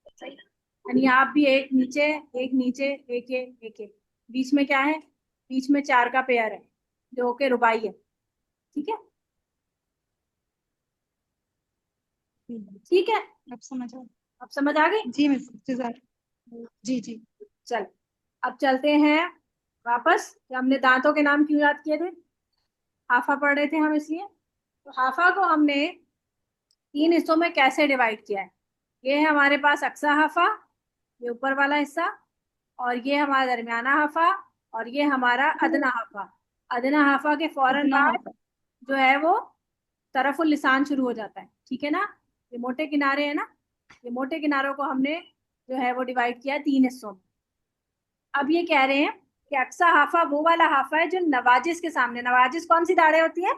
सही। यानी आप भी एक नीचे, एक नीचे, एक एक एक, बीच में क्या है? बीच में चार का पेयर है जो के रुबाई है। ठीक है, ठीक है, अब समझ आ अब समझ आ गई? जी मिस जी जी। चल, अब चलते हैं वापस कि हमने दांतों के नाम क्यों याद किए थे। हाफा पढ़ रहे थे हम, इसलिए तो हाफा को हमने तीन हिस्सों में कैसे डिवाइड किया है। ये है हमारे पास अक्सा हाफा, ये ऊपर वाला हिस्सा, और ये हमारा दरमियाना हाफा, और ये हमारा अदना हाफा। अदना हाफा के फौरन इतना बाद जो है वो तरफुल लिसान शुरू हो जाता है। ठीक है ना, ये मोटे किनारे है ना, ये मोटे किनारों को हमने जो है वो डिवाइड किया तीन हिस्सों में। अब ये कह रहे हैं कि अक्सा हाफा वो वाला हाफा है जो नवाजिस के सामने, नवाजिस कौन सी दाढ़ें होती है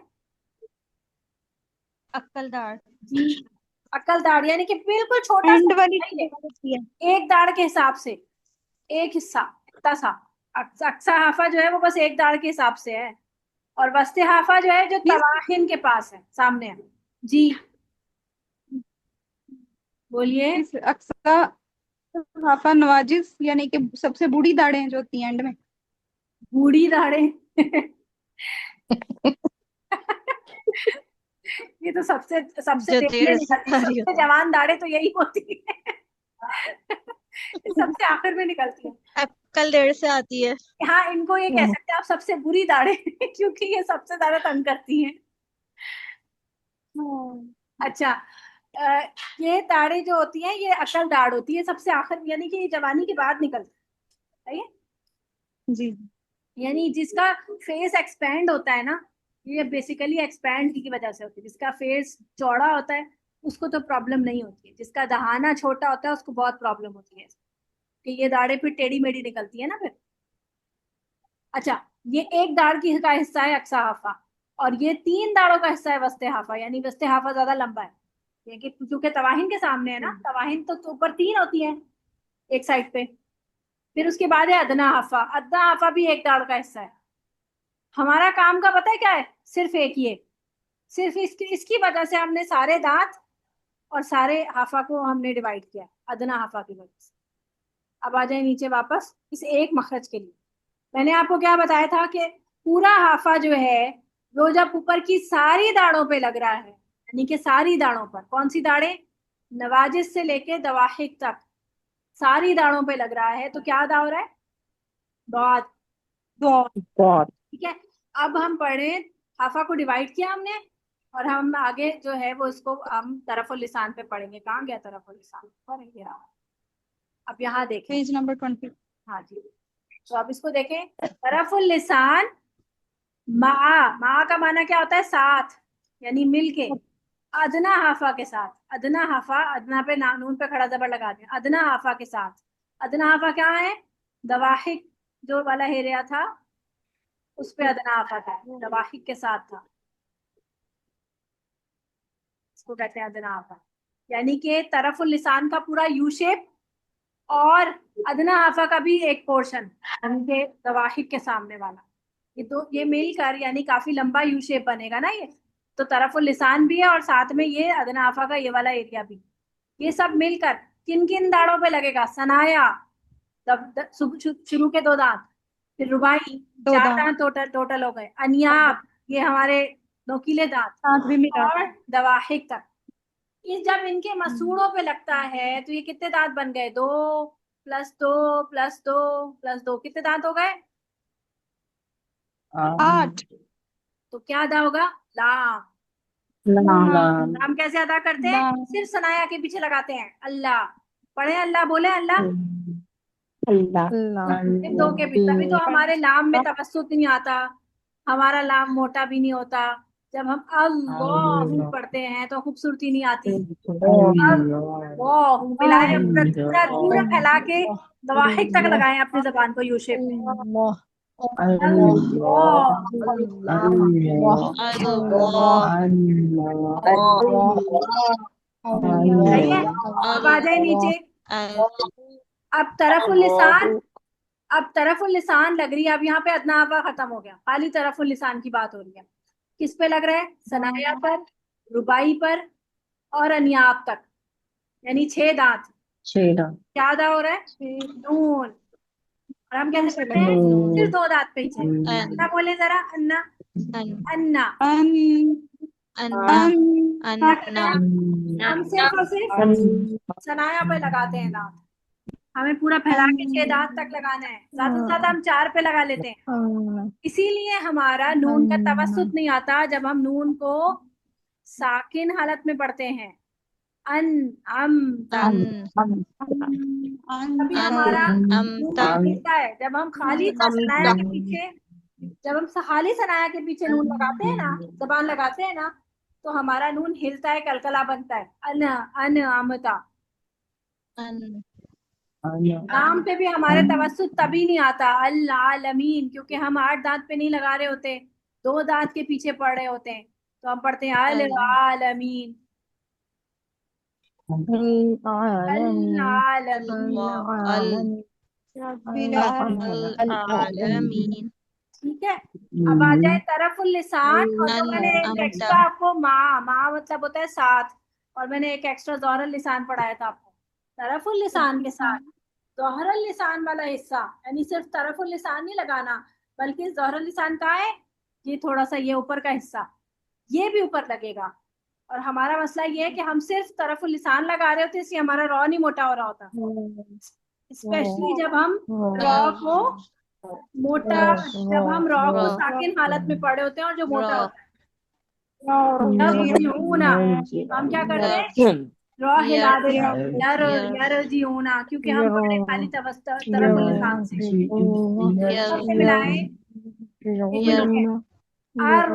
अक्कल दाढ़। जी? अक्कल दाढ़ यानी कि बिल्कुल छोटा एंड सा वाली है ये, एक दाढ़ के हिसाब से, एक हिस्सा इतना सा। अक्सा हाफा जो है वो बस एक दाढ़ के हिसाब से है, और वस्ते हाफा जो है जो मिस तवाहिन के पास है, सामने है। जी बोलिए। मिस अक्सा हाफा नवाजिस यानी कि सबसे बूढ़ी दाढ़ें जो होती हैं एंड में। बूढ़ी दाढ़ें ये तो सबसे सबसे जो देर में देर से निकलती, आ रही सबसे होती जवान दाढ़ें तो यही होती है ये सबसे आखिर में निकलती है। है, अक्कल देर से आती है। हाँ, इनको ये कह सकते हैं आप सबसे बुरी दाढ़ें क्योंकि ये सबसे ज्यादा तंग करती हैं। अच्छा, ये दाढ़ें जो होती हैं ये अकल दाढ़ होती है सबसे आखिर, यानी कि ये जवानी के बाद निकलती है। जी यानी जिसका फेस एक्सपेंड होता है ना, ये बेसिकली एक्सपेंड की वजह से होती है। जिसका फेस चौड़ा होता है उसको तो प्रॉब्लम नहीं होती है, जिसका दहाना छोटा होता है उसको बहुत प्रॉब्लम होती है कि ये दाढ़ें फिर टेढ़ी मेढ़ी निकलती है ना फिर। अच्छा, ये एक दाढ़ की का हिस्सा है अक्सा हाफा, और ये तीन दाढ़ों का हिस्सा है वस्ते हाफा। यानी वस्ते हाफा ज्यादा लंबा है, ये कि क्योंकि तवाहिन के सामने है ना, तवाहिन तो ऊपर तीन होती है एक साइड पे। फिर उसके बाद है अदना हाफा, अदना हाफा भी एक दाढ़ का हिस्सा है। हमारा काम का पता है क्या है? सिर्फ एक ये, सिर्फ इसकी इसकी वजह से हमने सारे दांत और सारे हाफा को हमने डिवाइड किया, अदना हाफा की वजह से। अब आ जाए नीचे वापस इस एक मखरज के लिए। मैंने आपको क्या बताया था कि पूरा हाफा जो है वो जब ऊपर की सारी दाढ़ों पे लग रहा है, यानी कि सारी दाढ़ों पर, कौन सी दाढ़ें? नवाजिस से लेके दवाहिक तक सारी दाढ़ों पे लग रहा है, तो क्या अदा हो रहा है? बहुत बहुत ठीक है। अब हम पढ़े, हाफा को डिवाइड किया हमने, और हम आगे जो है वो इसको हम तरफुल लिसान पे पढ़ेंगे। कहाँ गया तरफुल लिसान? पढ़ेंगे। अब यहाँ देखें, पेज नंबर 20। हाँ जी, तो अब इसको देखें। तरफुल लिसान मा, मा का माना क्या होता है? साथ, यानी मिलके। अदना हाफा के साथ, अदना हाफा, अदना पे नून पे खड़ा जबर लगा दें, अदना हाफा के साथ। अदना हाफा क्या है? दवाहिक जो वाला हेरिया था उस पे अदना हाफा था, दवाहिक के साथ था, इसको कहते हैं अदना हाफा। यानी कि तरफुल लिसान का पूरा यू शेप, और अदना हाफा का भी एक पोर्शन, यानी कि दवाहिक के सामने वाला, ये दो ये मिलकर यानी काफी लंबा यू शेप बनेगा ना ये। तो तरफुल लिसान भी है और साथ में ये अदना हाफा का ये वाला एरिया भी, ये सब मिलकर किन किन दाढ़ों पे लगेगा? सनाया, शुरू के दो दांत, फिर रुबाई, दो चार दांत दांत टोटल टोटल हो गए, अनियाब, ये हमारे नोकीले दांत, दांत भी मिला और दवाहिक तक। ये जब इनके मसूड़ों पे लगता है तो ये कितने दांत बन गए? दो प्लस दो प्लस दो प्लस दो, कितने दांत हो गए? 8 तो क्या अदा होगा? लाम। लाम लाम कैसे अदा करते हैं? लाम सिर्फ सनाया के पीछे लगाते हैं, अल्लाह। पढ़े अल्लाह, बोले अल्लाह। अल्लाह सिर्फ दो के पीछे, तभी तो हमारे लाम में तवस्सुत नहीं आता, हमारा लाम मोटा भी नहीं होता। जब हम अल्लाह पढ़ते हैं तो खूबसूरती नहीं आती। अल्लाह मिलाए, पूरा पूरा फैला के दवाहिक तक लगाए अपनी जबान को यू शेप में। सही है। अब आ जाए नीचे। अब तरफुल लिसान, अब तरफुल लिसान लग रही है। अब यहाँ पे अदना हाफा खत्म हो गया, खाली तरफुल लिसान की बात हो रही है। किस पे लग रहा है? सनाया पर, रुबाई पर और अनियाब तक, यानी 6 दांत। छेड़ा क्या अदा हो रहा है? नून। और हम कैसे पढ़ते हैं? सिर्फ 2 दांत पे ही है। अन्ना बोले जरा, अन्ना, अन अन्ना। अन अन्ना अन क्या करते अन्ना हैं? हम सिर्फ और सिर्फ सनाया पे लगाते हैं दांत। हमें पूरा फैला के 6 दांत तक लगाना है, ज्यादा से ज्यादा हम 4 पे लगा लेते हैं। इसीलिए हमारा नून का तवस्सुत नहीं आता जब हम नून को साकिन हालत में पढ़ते हैं। अन, अम, अन तभी अन हमारा नून अमता मिलता है। जब हम खाली सनाया के पीछे, जब हम खाली सनाया के पीछे नून लगाते हैं ना, जबान लगाते हैं ना, तो हमारा नून हिलता है, कलकला बनता है। अन, अन, अमता। अन नाम पे भी हमारे तवस्सुत तभी नहीं आता अल आलमीन, क्योंकि हम 8 दांत पे नहीं लगा रहे होते, 2 दांत के पीछे पढ़ रहे होते हैं, तो हम पढ़ते हैं अल आलमीन, अल आलमीन। अल रब्बिल अल आलमीन ठीक है। अब आ जाए तरफुल लिसान, और तो अन मैंने एक अमता एक्स्ट्रा आपको माँ मतलब होता है 7, और मैंने एक एक्स्ट्रा ज़ोहरल लिसान पढ़ाया था आपको। तरफुल लिसान के साथ ज़ोहरल लिसान वाला हिस्सा, यानी सिर्फ तरफुल लिसान नहीं लगाना, बल्कि ज़ोहरल लिसान कहाँ है? ये थोड़ा सा ये ऊपर का हिस्सा, ये भी ऊपर लगेगा। और हमारा मसला ये है कि हम सिर्फ तरफुल लिसान लगा रहे होते, इसलिए हमारा रॉ नहीं मोटा हो रहा होता, स्पेशली जब हम रॉ को मोटा, जब हम रॉ को रॉ साकिन हालत में पढ़े होते हैं और जो मोटा रॉ होता है। यरजिऊना, हम क्या करते हैं? रॉ हिला यर देते हैं, यरजिऊना, क्योंकि हम पढ़े खाली तरफुल लिसान से। कैसे मिलाएं? एक यर मिनट है। अर,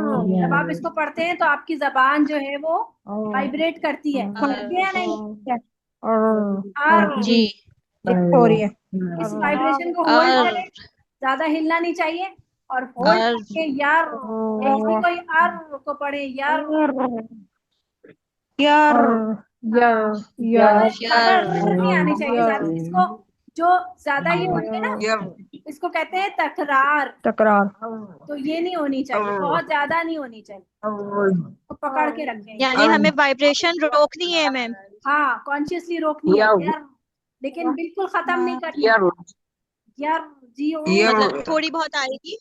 जब आप इसको पढ़ते हैं तो आपकी जबान जो है वो वाइब्रेट करती है, करती है या नहीं? अर, जी हो रही है। इस वाइब्रेशन को होल्ड अर करें, ज्यादा हिलना नहीं चाहिए, और होल्ड अर करके यार, ऐसी कोई अर को पढ़े, यार। यार ज्यादा यर नहीं आनी चाहिए, ज्यादा इसको, जो ज्यादा ये होती है ना, इसको कहते हैं तकरार, तकरार तो ये नहीं होनी चाहिए, बहुत ज्यादा नहीं होनी चाहिए, तो पकड़ के रखें। यानी हमें वाइब्रेशन रोकनी है मैम। हाँ, कॉन्शियसली रोकनी है यार, लेकिन बिल्कुल खत्म नहीं करनी यार। जी ओ, मतलब थोड़ी बहुत आएगी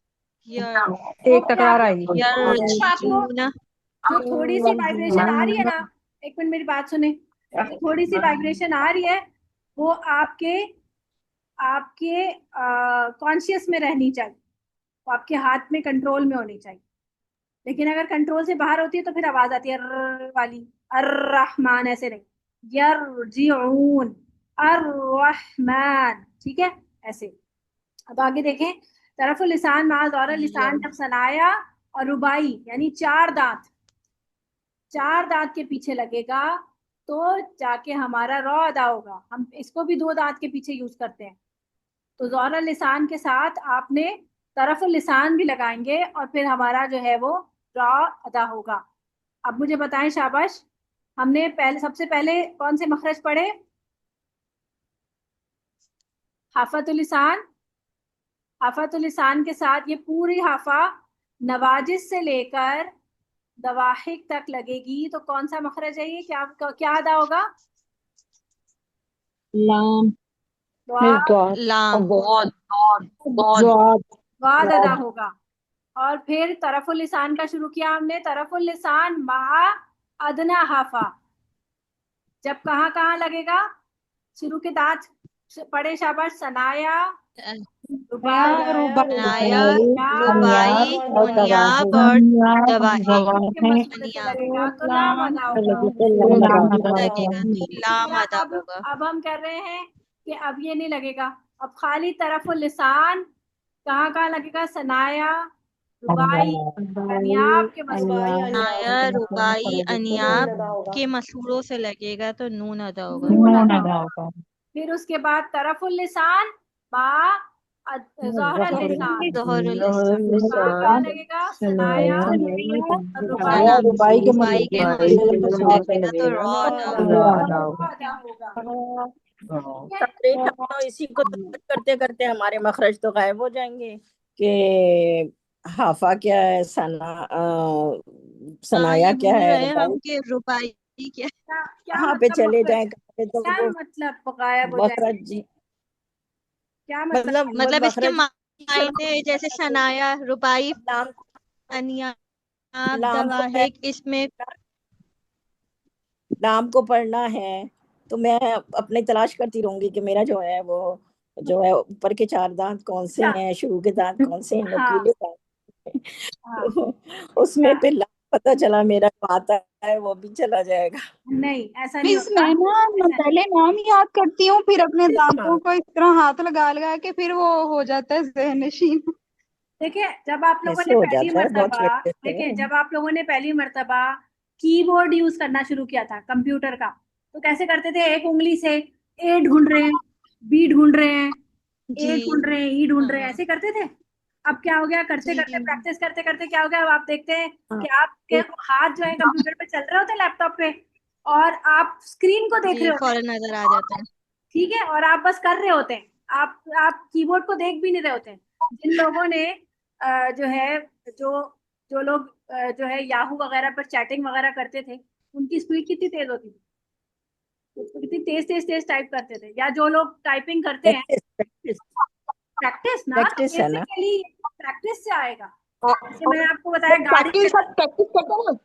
यर वो एक तकरार आएगी। यर सिर्फ आपको जीना जो थोड़ी सी वाइब्रेशन आ रही है ना, एक मिनट मेरी बात सुने, जो थोड़ी सी वाइब्रेशन आ रही है वो आपके आपके कॉन्शियस में रहनी चाहिए, वो आपके हाथ में कंट्रोल में होनी चाहिए। लेकिन अगर कंट्रोल से बाहर होती है तो फिर आवाज आती है अर्र वाली, अर्रहमान ऐसे नहीं, यरजिऊन, अर्रहमान, ठीक है ऐसे। अब आगे देखें, तरफुल लिसान माज और लिसान जब सनाया और रुबाई, यानी 4 दांत, 4 दांत के पीछे लगेगा तो जाके हमारा रॉ अदा होगा। हम इसको भी 2 दांत के पीछे यूज करते हैं, तो ज़ोहरल लिसान के साथ आपने तरफुल लिसान भी लगाएंगे और फिर हमारा जो है वो रॉ अदा होगा। अब मुझे बताएं शाबाश, हमने पहले सबसे पहले कौन से मखरज पढ़े? हाफतुल लिसान, हाफतुल लिसान के साथ ये पूरी हाफा नवाजिस से लेकर दवाहिक तक लगेगी, तो कौन सा मखरज है ये? क्या क्या अदा होगा? लाम वाद, लाम वाद अदा होगा। और फिर तरफुल लिसान का शुरू किया हमने, तरफुल लिसान मा अदना हाफा, जब कहाँ कहाँ लगेगा? शुरू के दांत पड़े शाबाश, सनाया, रुबाई, नाया रुबाई मुनियाब और दवाही के मसूरे से अनियाब लगेगा तो लाम अदा होगा। लगेगा तो लाम या अदा होगा। अब हम कर रहे हैं कि अब ये नहीं लगेगा, अब खाली तरफुल लिसान कहाँ कहाँ लगेगा? सनाया, रुबाई, अनियाब के मसूरे से लगेगा, नाया रुबाई अनियाब अदा होगा। के मसूरों से लगेगा तो नून अदा होगा। नून अदा होगा। फिर उसके बाद तरफुल लिसान बा ज़ोहरल लिसान, ज़ोहरुल कहाँ कहाँ लगेगा? सनाया और सना रुबाई, रुबाई के मसूरों से लगेगा तो रॉ अदा होगा। अदा होगा। तकरीर हम तो इसी को करते करते हमारे मखरज तो गायब हो जाएंगे कि हाफा क्या है, हाँ सनाया ये क्या भूल है रहे हैं हम बताओ। कि रुबाई क्या है। क्या क्या कहाँ पे मतलब चले जाएं, कहाँ पे तो क्या वो मतलब गायब हो जाए, मखरज जी, क्या मतलब? मतलब इसके मखरज मायने जैसे शनाया, रुबाई, नाम, अनियाब, नाम को दवाहिक, इसमें नाम को पढ़ना है तो मैं अपने तलाश करती रहूंगी कि मेरा जो है वो जो है ऊपर के चार दांत कौन से अच्छा, हैं, शुरू के दांत कौन से हैं, हाँ नुकीले दांत हैं। हाँ, तो उसमें क्या? फिर पता चला मेरा जो आता है वो भी चला जाएगा। नहीं, ऐसा नहीं मिस होता, मैं ना ऐसा पहले नाम याद करती हूँ, फिर अपने दांतों हाँ, को इस तरह हाथ लगा लगा के फिर वो हो जाता है ज़हनशीन। देखिए, जब आप लोगों ऐसे ने हो पहली जाता है, बहुत मर्तबा प्रैक्टिस देखिए है। जब आप लोगों ने पहली मर्तबा कीबोर्ड यूज करना शुरू किया था कंप्यूटर का, तो कैसे करते थे? एक उंगली से ए ढूंढ रहे हैं, बी ढूंढ रहे हैं, ए जी ढूंढ रहे हैं, ई ढूंढ रहे हैं, हाँ ऐसे करते थे। अब क्या हो गया, करते करते जी प्रैक्टिस करते करते क्या हो गया, अब आप देखते हैं हाँ, कि आपके हाथ जो है कंप्यूटर पे चल रहे होते हैं, लैपटॉप पे, और आप स्क्रीन को देख जी रहे होते हैं, फौरन नजर आ जाता है। ठीक है, और आप बस कर रहे होते हैं, आप कीबोर्ड को देख भी नहीं रहे होते हैं। जिन लोगों ने जो है जो जो लोग जो है याहू वगैरह पर चैटिंग वगैरह करते थे, उनकी स्पीड कितनी तेज होती थी, वो कितनी तेज तेज तेज टाइप करते थे, या जो लोग टाइपिंग करते हैं, प्रैक्टिस प्रैक्टिस प्रैक्टिस ना, तो प्रैक्टिस है ना। बेसिकली प्रैक्टिस से आएगा। और जैसे मैंने आपको बताया गाड़ी साकिब के साथ प्रैक्टिस करते हैं ना,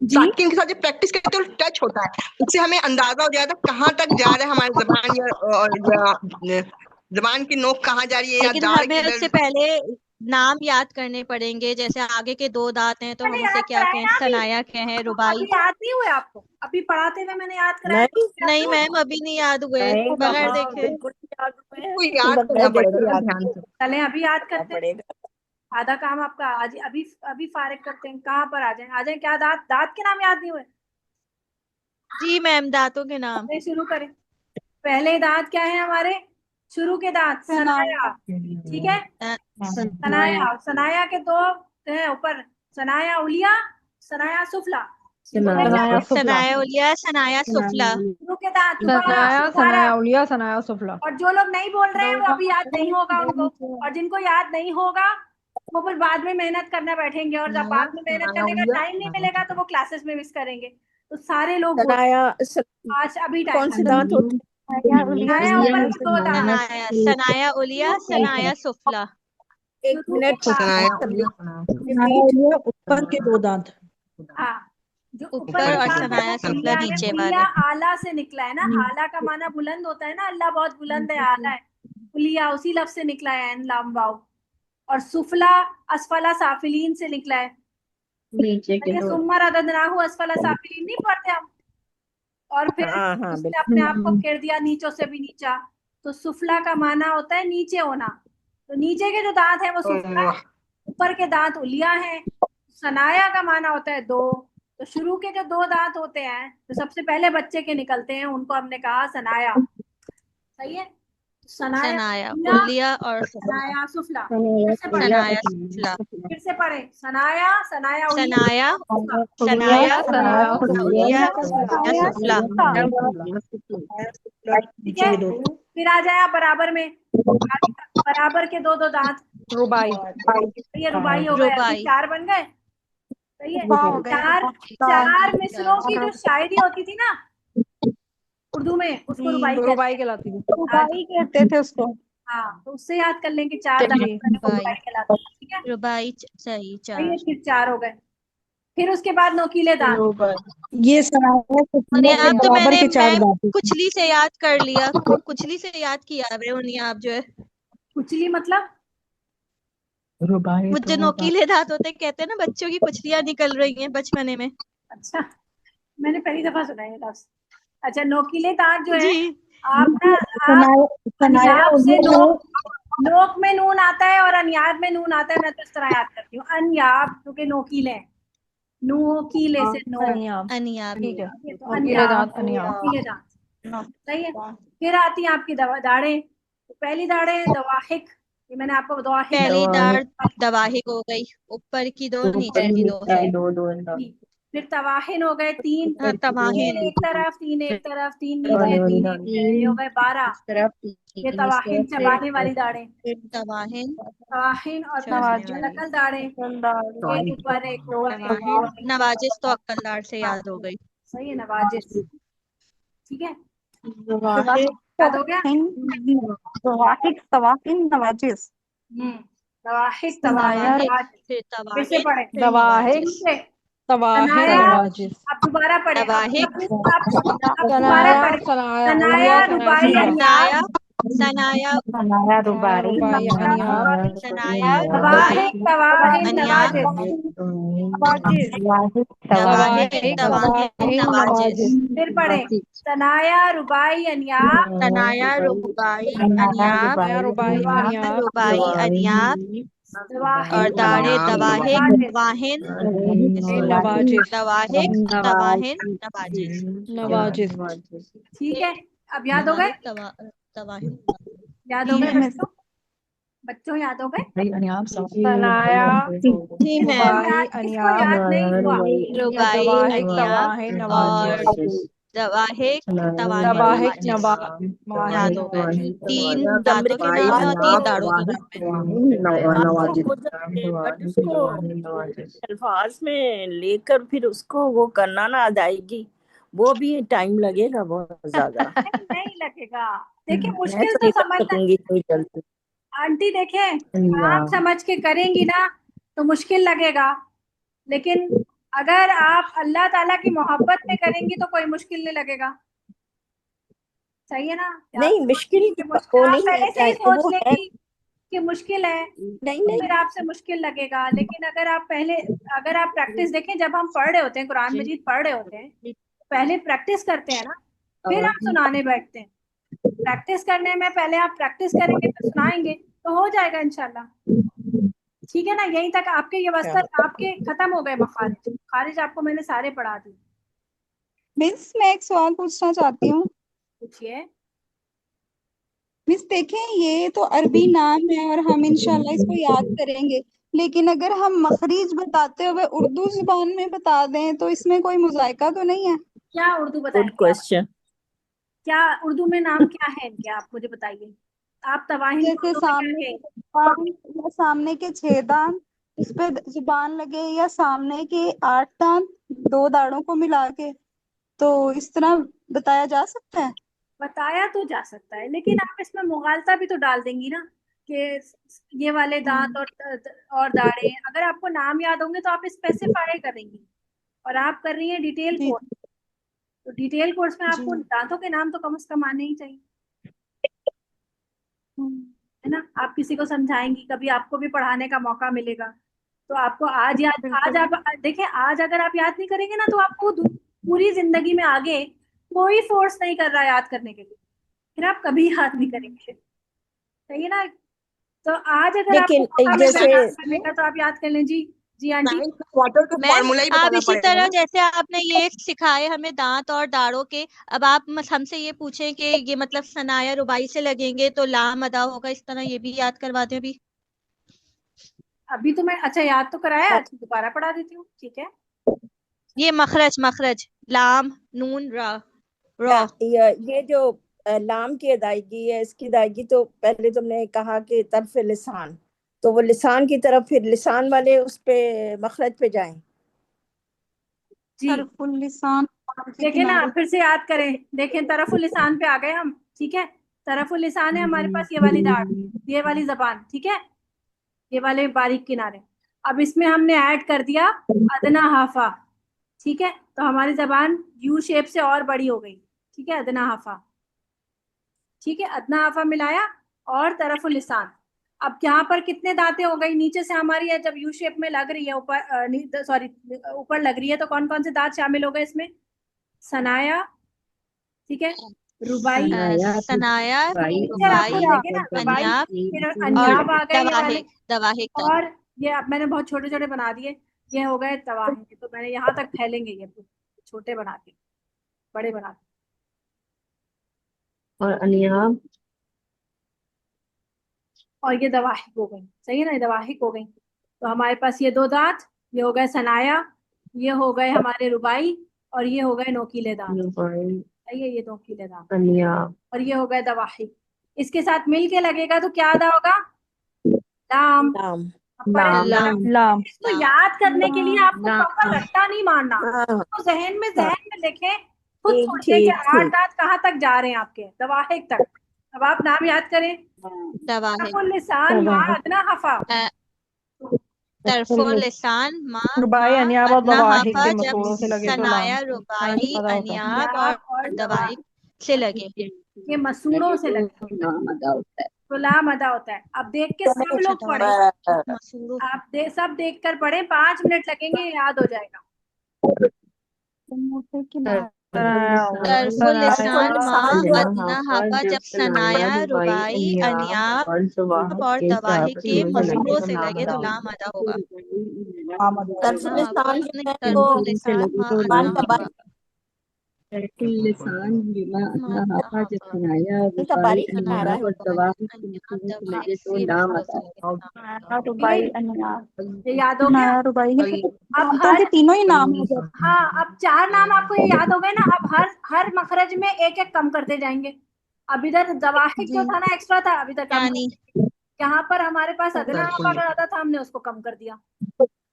जी, साकिब के साथ जब प्रैक्टिस करते हैं तो टच होता है, उससे हमें अंदाजा हो जाता है कहाँ तक जा रहा है हमारी जबान, या जबान की नोक कहाँ जा रही है, या लेकिन दाढ़ हमें किधर। उससे पहले नाम याद करने पड़ेंगे, जैसे आगे के दो दांत हैं तो मैंने हम उसे याद क्या कराया कहें, ना अभी, सनाया कहें, रुबाई। अभी याद नहीं हुआ आपको? अभी पढ़ाते हुए मैंने याद कराया, नहीं, याद नहीं नहीं हुआ? मैम अभी नहीं याद हुए, नहीं बगैर कहाँ, देखे। बिल्कुल नहीं याद हुए उसको हैं, याद बगैर करना पड़ेगा देखे ना याद ध्यान से। चलें अभी याद करना करते हैं, पड़ेगा। आधा काम आपका आज अभी अभी फारिग करते हैं, कहाँ पर आ जाएं, क्या दांत दांत के नाम याद नहीं हुए? जी मैम दांतों के नाम। चलिए शुरू करें। पहले दांत क्या है हमारे? शुरू के दांत सनाया, सनाया। ठीक है, अ, सनाया, सनाया के दो हैं ऊपर, सनाया उलिया, सनाया सुफला, बोले क्या? सनाया सुफला। सनाया उलिया, सनाया सुफला। शुरू के दांत दोबारा सनाया दोबारा। सनाया उलिया सनाया सुफला। और जो लोग नहीं बोल रहे दो हैं वो अभी याद नहीं होगा दो उनको, नीचे। और जिनको याद नहीं होगा वो फिर बाद में मेहनत करने बैठेंगे, और जब सनाया बाद में मेहनत सनाया करने का उलिया टाइम नहीं सनाया मिलेगा तो सुफला। वो क्लासेस में मिस करेंगे। तो सारे लोग बोल, सनाया आज अभी टाइम कौन है। से दांत होते सनाया उलिया सनाया सनाया ऊपर के दो दांत, सनाया, सनाया उलिया, सनाया सुफला। हैं? एक शुरू के मिनट, दांत, सनाया उलिया सनाया सनाया रिपीट। उलिया ऊपर के दो दांत। हाँ, जो ऊपर ऊपर के और दांत है वो सनाया सुफला उलिया है, नीचे उलिया वाले। आला से निकला है ना, आला का माना बुलंद होता है ना, अल्लाह बहुत बुलंद है, आला है, उलिया उसी लफ्ज से निकला है, एन लाम वाव। और सुफला असफला साफिलीन से निकला है, नीचे के ये दो। सुम्मा रददनाहु असफला साफिलीन नहीं पढ़ते हम, और फिर हाँ हाँ उसने बिल्कुल। अपने आप को घेर दिया नीचों से भी नीचा, तो सुफला का माना होता है नीचे होना, तो नीचे के जो दांत है वो सुफला है, ऊपर के दांत उलिया है। सनाया का माना होता है दो, तो शुरू के जो दो दांत होते हैं तो सबसे पहले बच्चे के निकलते हैं, उनको हमने कहा सनाया, सही है, सनाया सनाया उलिया, उलिया और सनाया सुफला। सनाया फिर से पढ़े, उलिया सनाया सुफला। फिर से पढ़े, सनाया, सनाया उलिया, सनाया, सुफला। उलिया सनाया, सनाया उलिया उलिया, सनाया सनाया सुफला। ठीक नीचे है, के दो। फिर आ जाए आप बराबर में, बराबर के दो दो दांत, रुबाई। ये रुबाई हो गए, अभी रुबाई। चार बन गए, सही है। हाँ हो गए। चार, चार चार मिसरों की चार जो शायरी होती थी ना उर्दू में, उसको रुबाई कहते रुबाई हैं। कहलाती थी। हाँ जी, रुबाई कहते थे उसको। हाँ, तो उससे याद कर लेंगे, चार दांत जी। वाले को रुबाई रुबाई, कहलाते हैं, ठीक है, रुबाई सही सही है, चार। फिर चार हो गए। फिर उसके बाद नोकीले दांत, ये सनाया और सुफला ये के आप तो बराबर मैंने के चार मैम दांत। कुचली से याद कर लिया, कुचली से याद किया है उन्हें आप जो है, कुचली मतलब? रुबाई वो जो तो होगा। नोकीले दांत होते हैं, कहते हैं ना बच्चों की कुचलियां निकल रही हैं बचपने में। अच्छा, मैंने पहली दफा सुना है ये लफ्ज। अच्छा, नोकीले दांत जो है, जी आप ना, आप सनाया सनाया अनयाब से उलिया नोक, नोक में नून आता है और अनयाब में नून आता है, मैं तो इस तरह याद करती हूँ, अनयाब क्योंकि नोकीले हैं, नोकीले से नोक, अनियाब। अनियाब। ठीक है, ये तो नोकीले अनयाब, दांत अनियाब। नोकीले दांत, सही है। फिर आती हैं आपकी दाढ़ें, तो पहली दाढ़ें हैं दवाहिक, ये मैंने आपको दवाहिक पहली दवाई दाढ़ दवाहिक हो गई, ऊपर की दो ऊपर नीचे की दो। नीचे दो दो दांत। जी। फिर तवाहिन हो गए 3, तवाहिन, एक तरफ 3 एक तरफ, 3 नीचे 3 एक, ये हो गए 12। ये तवाहिन चबाने वाली दाढ़ें, तवाहिन तवाहिन। और फिर चबाने वाली, शकल दाढ़ें, एक ऊपर एक ऊपर एक तवाहिन, ऊपर। नवाजिश तो अक्कलदार से हाँ, याद हो गई। सही है, नवाजिश। ठीक है, जवाहिर याद हो गया। जवाहिर तवाहिन नवाजिश तवाहिक तवाहिन सनाया नवाजिश। फिर फिर से तवाहिन, पढ़े, फिर दवाहिक नवाजिश, ठीक है। तवाहिर सनाया, नवाजिश अब दोबारा पढ़े, तवाहिक, अब दोबारा सनाया पढ़े। सनाया सनाया रुबाई सनाया, अनियाब, सनाया, सनाया रुबाई अनियाब सनाया, रुबाई, तवाहिक तवाहिन अनियाब, नवाजिश। तवाहिक, तवाहिन, नवाजिश, फिर पढ़े, सनाया रुबाई अनियाब, सनाया, रुबाई, अनियाब, रुबाई अनियाब रुबाई, अनियाब, और दवाहिक दाढ़े, तवाहिन दवाहिक, नवाजिश। वाहिन, नवाजिश दवाहिक, तवाहिन, नवाजिश, नवाजिश ठीक है, अब याद हो गए, दवाहिक, तवाहिन। याद हो जी गए मिस। बच्चों, बच्चों याद हो गए। सनाया जी मैम, रुबाई किसको अनियाब याद नहीं हुआ? रुबाई, दवाहिक अनियाब तवाहिन और नवाजिश दवाहिक, तवाहिन, दवाहिक नवाजिश याद हो गए। नवाजिश 3 कमरे दांतों के नाम है और 3 दाढ़ों के नाम है। बात तो हो जाती है, बट उसको अल्फाज में लेकर फिर उसको वो करना ना अदायगी, वो भी टाइम लगेगा बहुत ज्यादा। नहीं नहीं लगेगा, देखिए मैं मुश्किल तो तो नहीं कर समझना। सकूंगी इतनी जल्दी। आंटी देखें, आप समझ के करेंगी ना तो मुश्किल लगेगा, लेकिन अगर आप अल्लाह ताला की मोहब्बत में करेंगी तो कोई मुश्किल नहीं लगेगा। सही है ना? आप नहीं मुश्किल समझेंगे मुश्किल, वो आप नहीं पहले से है, ही सोच वो है लेंगी कि मुश्किल है नहीं तो नहीं। फिर आपसे मुश्किल लगेगा। लेकिन अगर आप प्रैक्टिस देखें, जब हम पढ़ रहे होते हैं कुरान मजीद पढ़ रहे होते हैं, पहले प्रैक्टिस करते हैं ना, फिर हम सुनाने बैठते हैं। प्रैक्टिस करने में पहले आप प्रैक्टिस करेंगे तो सुनाएंगे तो हो जाएगा इंशाल्लाह। ठीक है ना? यहीं तक आपके ये वस्तर आपके खत्म हो गए। मखारिज खारिज आपको मैंने सारे पढ़ा दिए। मिस मैं एक सवाल पूछना चाहती हूँ। पूछिए। मिस देखें, ये तो अरबी नाम है और हम इंशाल्लाह इसको याद करेंगे, लेकिन अगर हम मखरीज बताते हुए उर्दू जुबान में बता दें तो इसमें कोई मुज़ायका तो नहीं है? क्या उर्दू गुड बताएंगे आप? क्वेश्चन। क्या उर्दू में नाम क्या है इनके, आप मुझे बताइए। आप तवाहिन को जैसे उर्दू में क्या सामने के कहेंगे? दांत या सामने के 6 दांत इस पे जुबान लगे, या सामने के 8 दांत 2 दाढ़ों को मिला के, तो इस तरह बताया जा सकता है? बताया तो जा सकता है, लेकिन आप इसमें मुगालता भी तो डाल देंगी ना कि ये वाले दांत और दाढ़ें। अगर आपको नाम याद होंगे तो आप स्पेसिफाई करेंगी, और आप कर रही हैं डिटेल जी कोर्स, तो डिटेल कोर्स में जी। आपको दांतों के नाम तो कम से कम आने ही चाहिए, है ना? आप किसी को समझाएंगी, कभी आपको भी पढ़ाने का मौका मिलेगा, तो आपको आज बिल्कुल। आप देखिए, आज अगर आप याद नहीं करेंगे ना तो आपको पूरी जिंदगी में आगे कोई फोर्स नहीं कर रहा याद करने के लिए, फिर आप कभी याद नहीं करेंगे। सही है ना? तो आज अगर आपको लेकिन मौका मिल रहा जैसे है याद करने का तो आप याद कर लें। जी जी आंटी। साइंस वाटर का मैम फॉर्मूला ही आप बताना इसी पड़ेगा तरह ना। जैसे आपने ये सिखाए हमें दांत और दाढ़ों के, अब आप हमसे ये पूछें कि ये मतलब सनाया रुबाई से लगेंगे तो लाम अदा होगा, इस तरह ये भी याद करवा दें अभी। अभी तो मैं अच्छा याद तो कराया, अच्छा दोबारा पढ़ा देती हूँ, ठीक है? ये मखरज, मखरज लाम नून रा रॉ। ये जो लाम की अदायगी है, इसकी अदायगी तो पहले तुमने कहा कि तरफ लिसान, तो वो लिसान की तरफ, फिर लिसान वाले उस पे मखरज पे जाएं। जी तरफुल लिसान के देखिए ना, किनारे। फिर से याद करें, देखें तरफुल लिसान पे आ गए हम। ठीक है, तरफुल लिसान है हमारे पास, ये वाली दाढ़, ये वाली जबान, ठीक है, ये वाले बारीक किनारे। अब इसमें हमने ऐड कर दिया अदना हाफा। ठीक है, तो हमारी जबान यू शेप से और बड़ी हो गई। ठीक है, अदना हाफा। ठीक है, अदना हाफा मिलाया और तरफुल लिसान। अब यहाँ पर कितने दांतें हो गई? नीचे से हमारी है, जब यू शेप में लग रही है ऊपर, सॉरी ऊपर लग रही है, तो कौन कौन से दांत शामिल हो गए इसमें? सनाया, ठीक है, रुबाई, सनाया, पिक्चर आपको रुबाई, देखे ना, रुबाई, अनियाब फिर और अनियाब आ गए ये वाले, दवाहिक, दवाहिक और ये अब मैंने बहुत छोटे छोटे बना दिए, ये हो गए तवाहिन के। तो मैंने यहाँ तक फैलेंगे ये छोटे बना के, बड़े बना के। और अनियाब और ये दवाहिक हो गई। सही है ना, ये दवाहिक हो गई। तो हमारे पास ये 2 दांत, ये हो गए सनाया, ये हो गए हमारे रुबाई और ये हो गए नोकीले दांत। रुबाई, ये नोकीले दांत अनियाब, और ये हो गए दवाही। इसके साथ मिल के लगेगा तो क्या अदा होगा? लाम। लाम। अब पढ़े लाम, लाम। इसको याद करने के लिए आपको लाम, प्रॉपर रट्टा नहीं मारना, हाँ तो जहन में हाँ लिखें, खुद ठीक सोचिए कि ठीक 8 ठीक। दांत कहाँ तक जा रहे हैं आपके दवाहिक तक। अब आप नाम याद करें। दवाहिक, तरफुल लिसान मा दवाहिक, अदना हफा। तरफुल लिसान मा रुबाई अनियाब और अदना दवाहिक हाफा के जब मसूड़ों से लगे तो सनाया लाम रुबाई अदा होता है। अनियाब याब और और दवाहिक से लगे। ये मसूड़ों से लगे तो लाम अदा होता है। अब देख के सब लोग पढ़े, मसूड़ों आप सब देख कर पढ़े, 5 मिनट लगेंगे, याद हो जाएगा। मोटे किनारे तरफुल लिसान मा लिसान अदना हाफा जब सनाया रुबाई अनियाब और दवाहिक के मसूड़ों से लगे तो लाम अदा होगा। तरफुल अदना हाफा लिसान जो नहीं, है वो तरफुल लिसान मा जबान अदना का हाफा मा अदना हाफा बारीक का बारीक किनारा है। रुबाई अनियाब दवाहिक से मसूड़ों से लगे तो लाम अदा होगा। रुबाई अनियाब ये याद हो गया। रुबाई अब दांतों के तीनों ही नाम हो जाते हाँ, अब 4 नाम आपको ये याद हो गए ना। अब हर मखरज में एक एक कम करते जाएंगे। अब इधर दवाहिक जो था ना एक्स्ट्रा था, अभी तक कम यानी यहाँ पर हमारे पास अदना तरफुल हफा का ज्यादा था, हमने उसको कम कर दिया।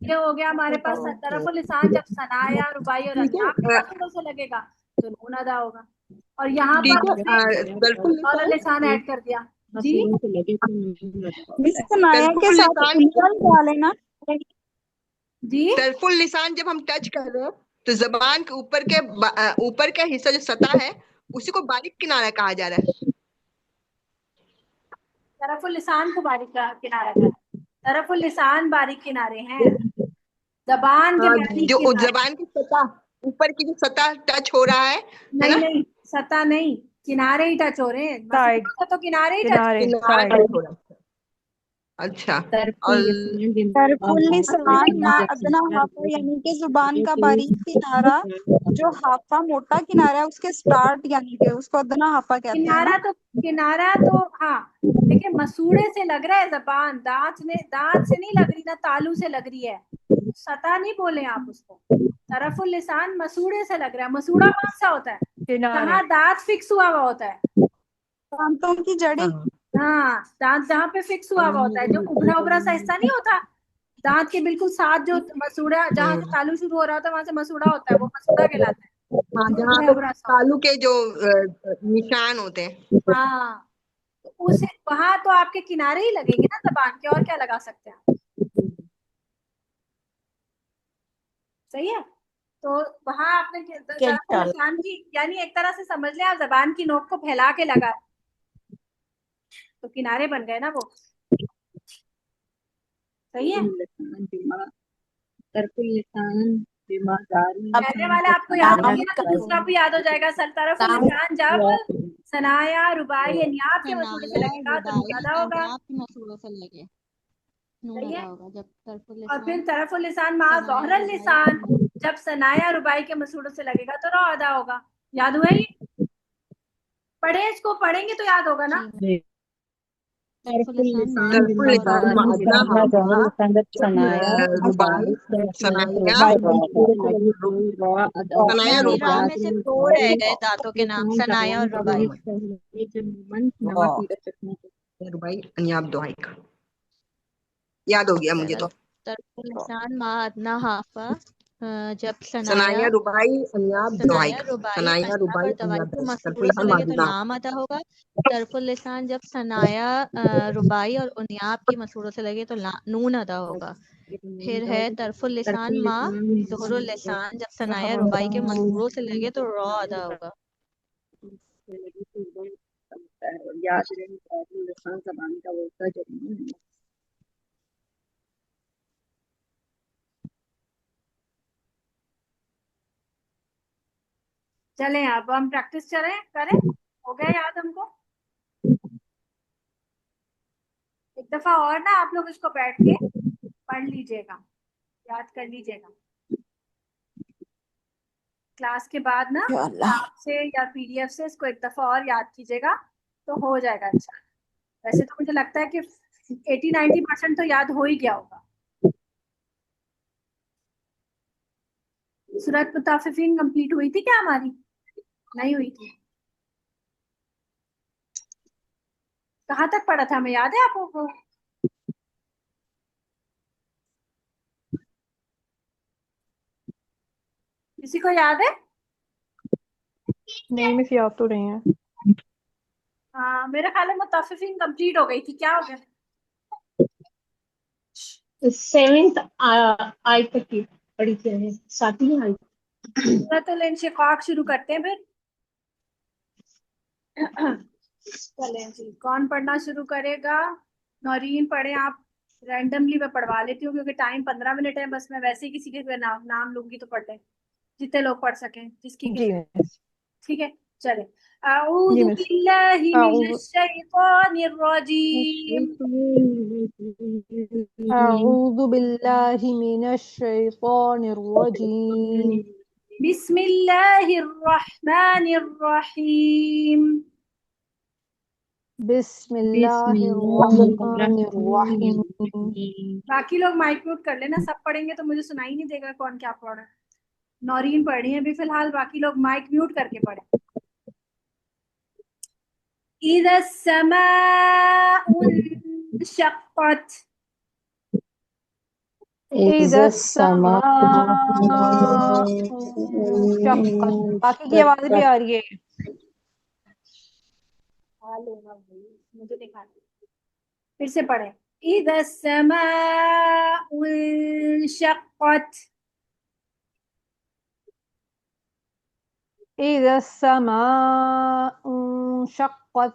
ये हो गया हमारे पास तरफुल लिसान जब सनाया रुबाई और ठीक अनियाब के है मसूड़ों से लगेगा तो नून अदा होगा। और यहाँ ठीक पर है तरफुल और लिसान लिसान ऐड कर दिया जी। मिस सनाया के तरफुल साथ लिसान इंगल डाले ना। जी तरफुल लिसान जब हम टच कर रहे हैं तो जबान के ऊपर का हिस्सा जो सतह है उसी को बारीक किनारा कहा जा रहा है। तरफुल लिसान को बारीक किनारा का, तरफुल लिसान बारीक किनारे हैं, जबान के हाँ, बारीक जो किनारे। जबान की सतह ऊपर की जो सतह टच हो रहा है नहीं ना, नहीं, सतह नहीं, किनारे ही टच हो रहे हैं, साइड, मसूड़ों से तो किनारे ही टच। किनारे, किनारा साइड। टच हो रहा है। अच्छा और तरफुल लिसान मा अदना हाफा यानी कि जुबान का बारीक किनारा, जो हाफा मोटा किनारा है उसके स्टार्ट यानी कि उसको अदना हाफा कहते हैं ना। किनारा तो हाँ, देखिए मसूड़े से लग रहा है जबान, दांत से नहीं लग रही ना, तालू से लग रही है। सतह नहीं बोले आप उसको। तरफुल लिसान मसूड़े से लग रहा है। मसूड़ा कौन सा होता है? किनारे, जहाँ दांत फिक्स हुआ हुआ होता है। दांतों की जड़ें। हाँ, दांत जहाँ पे फिक्स हुआ हुआ होता है, जो उभरा उभरा सा हिस्सा नहीं होता दांत के बिल्कुल साथ, जो मसूड़ा जहाँ से तालू शुरू हो रहा होता है वहां से मसूड़ा होता है, वो मसूड़ा कहलाता है। हाँ, जो जहाँ उभरा पे उभरा सा तालू के जो निशान होते हैं। हाँ, तो उस वहां तो आपके किनारे ही लगेंगे ना जबान के, और क्या लगा सकते हैं आप? सही है। तो वहां आपने तरफुल इंशाल्लाह लिसान की, यानी एक तरह से समझ लें आप, जबान की नोक को फैला के लगा तो किनारे बन गए ना वो। सही है। अब पहले वाला आपको याद हो लाम गया का तो दूसरा भी याद हो जाएगा। तरफुल लाम लिसान जब सनाया रुबाई या न्याब के मसूड़े से सनाया लगेगा तो रुबाई ज्यादा होगा। अनियाब के मसूड़ों से लगे नून सही अदा है। होगा। जब तरफुल और फिर लिसान तरफुल लिसान मा सनाया ज़ोहरल रुबाई लिसान जब सनाया रुबाई के मसूड़ों से लगेगा तो रौ अदा होगा। याद हुआ ये? पढ़े, इसको पढ़ेंगे तो याद होगा ना। जी तरफुल लिसान मा तरफुल लिसान अदना अदना हाफा जब रुबाई सनाया सनाया यानी रा रुबाई में सिर्फ 2 रह गए दांतों के नाम, सनाया और रुबाई। रुबाई अनियाब दुआइक याद हो गया मुझे चलो, तो। तरफुल लिसान मा अदना हाफा जब सनाया रुबाई अनियाब सनाया दुआइक रुबाई सनाया अनियाब रुबाई और दवाई अनियाब के दुआइक तरफुल मसूड़ों से लिसान लगे तो अदना लाम अदा होगा। तरफुल लिसान जब सनाया रुबाई और उनियाब की मसूड़ों से लगे तो नून अदा होगा। फिर है तरफुल लिसान मा ज़ोहरुल लिसान जब सनाया रुबाई के मसूड़ों से लगे तो रौ अदा होगा। चलें अब हम प्रैक्टिस करें। हो गया याद हमको? एक दफा और ना आप लोग इसको बैठ के पढ़ लीजिएगा, याद कर लीजिएगा। क्लास के बाद ना अल्लाह। से या पीडीएफ से इसको एक दफा और याद कीजिएगा तो हो जाएगा अच्छा। वैसे तो मुझे लगता है कि 80-90% तो याद हो ही गया होगा। सूरत मुताफिफीन कंप्लीट हुई थी क्या हमारी? नहीं हुई थी। कहाँ तक पढ़ा था, हमें याद है आपको? किसी को याद है? नहीं मिस, याद तो नहीं है। हाँ, मेरा ख्याल है मुताफिफीन कंप्लीट हो गई थी, क्या हो गया? सेवेंथ आई तक की पढ़ी थी हमने, सातवीं आई। सूरतुल इंशिकाक शुरू करते हैं फिर। चलें जी, कौन पढ़ना शुरू करेगा? नौरीन पढ़े आप। रैंडमली मैं पढ़वा लेती हूँ क्योंकि टाइम 15 मिनट है, बस मैं वैसे ही किसी के नाम लूंगी तो पढ़ लें, जितने लोग पढ़ सकें, जिसकी जी किस्मत। मिस। ठीक है, चले। जी अऊज़ु मिस। बिल्लाहि अऊज़ु मिनश शैतानिर रजीम। अऊज़ु बिल्लाहि मिनश शैतानिर रजीम। बिस्मिल्लाहिर रहमानिर रहीम। बिस्मिल्लाहिर रहमानिर रहीम। बाकी लोग माइक म्यूट कर लेना, सब पढ़ेंगे तो मुझे सुनाई नहीं देगा कौन क्या पढ़ रहा है। नौरीन पढ़ रही है अभी फिलहाल, बाकी लोग माइक म्यूट करके पढ़े। इज़ा समाउ शक्कत। इज़ा समाउ शक्कत। बाकी की आवाज भी आ रही है। मुझे दिखा, फिर से पढ़े। इज़ा समाउ शक्कत। इज़ा समाउ शक्कत।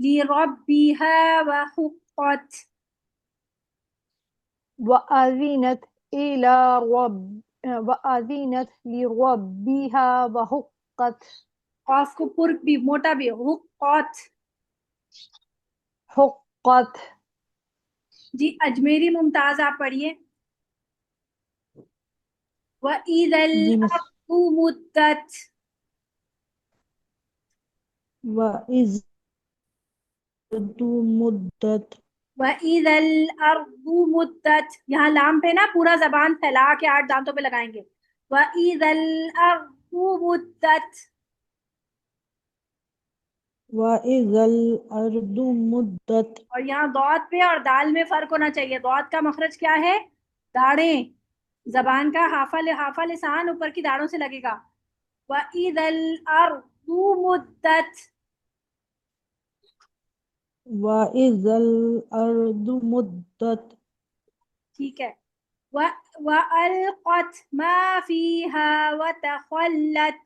लिरब्बिहा वहुqqत। वअज़िनत इला रब वअज़िनत लिरब्बिहा वहुक्कत। कॉफ को पुर भी मोटा भी, हुक्कत। हुक्कत। जी अजमेरी मुमताज आप पढ़िए। वइज़ल जी मिस। अर्दु मुद्दत। वइज़ मुद्दत। वइज़ल अर्दु मुद्दत। यहाँ लाम पे ना पूरा जबान फैला के 8 दांतों पे लगाएंगे। वइज़ल अर्दु मुद्दत। वइज़ल अर्दु मुद्दत। और यहाँ दौद पे और दाल में फर्क होना चाहिए। दौद का मखरज क्या है? दाढ़ें। जबान का हाफा लिसान ऊपर की दाढ़ों से लगेगा। वइज़ल अर्दु मुद्दत। वइज़ल अर्दु मुद्दत। ठीक है। वअल्क़त मा फीहा वतख़ल्लत।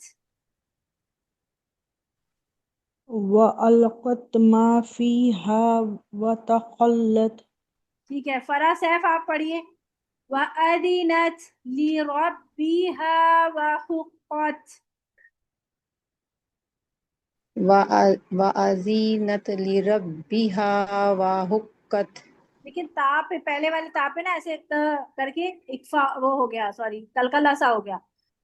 वअल्क़त मा फ़ीहा वतख़ल्लत। ठीक है, फरा सैफ आप पढ़िए। वअज़िनत लिरब्बिहा वहुक़्क़त। वअज़ीनत लिरब्बिहा वहुक्कत। लेकिन ता पे, पहले वाले ता पे ना ऐसे करके इक्फा वो हो गया, सॉरी कलकला सा हो गया।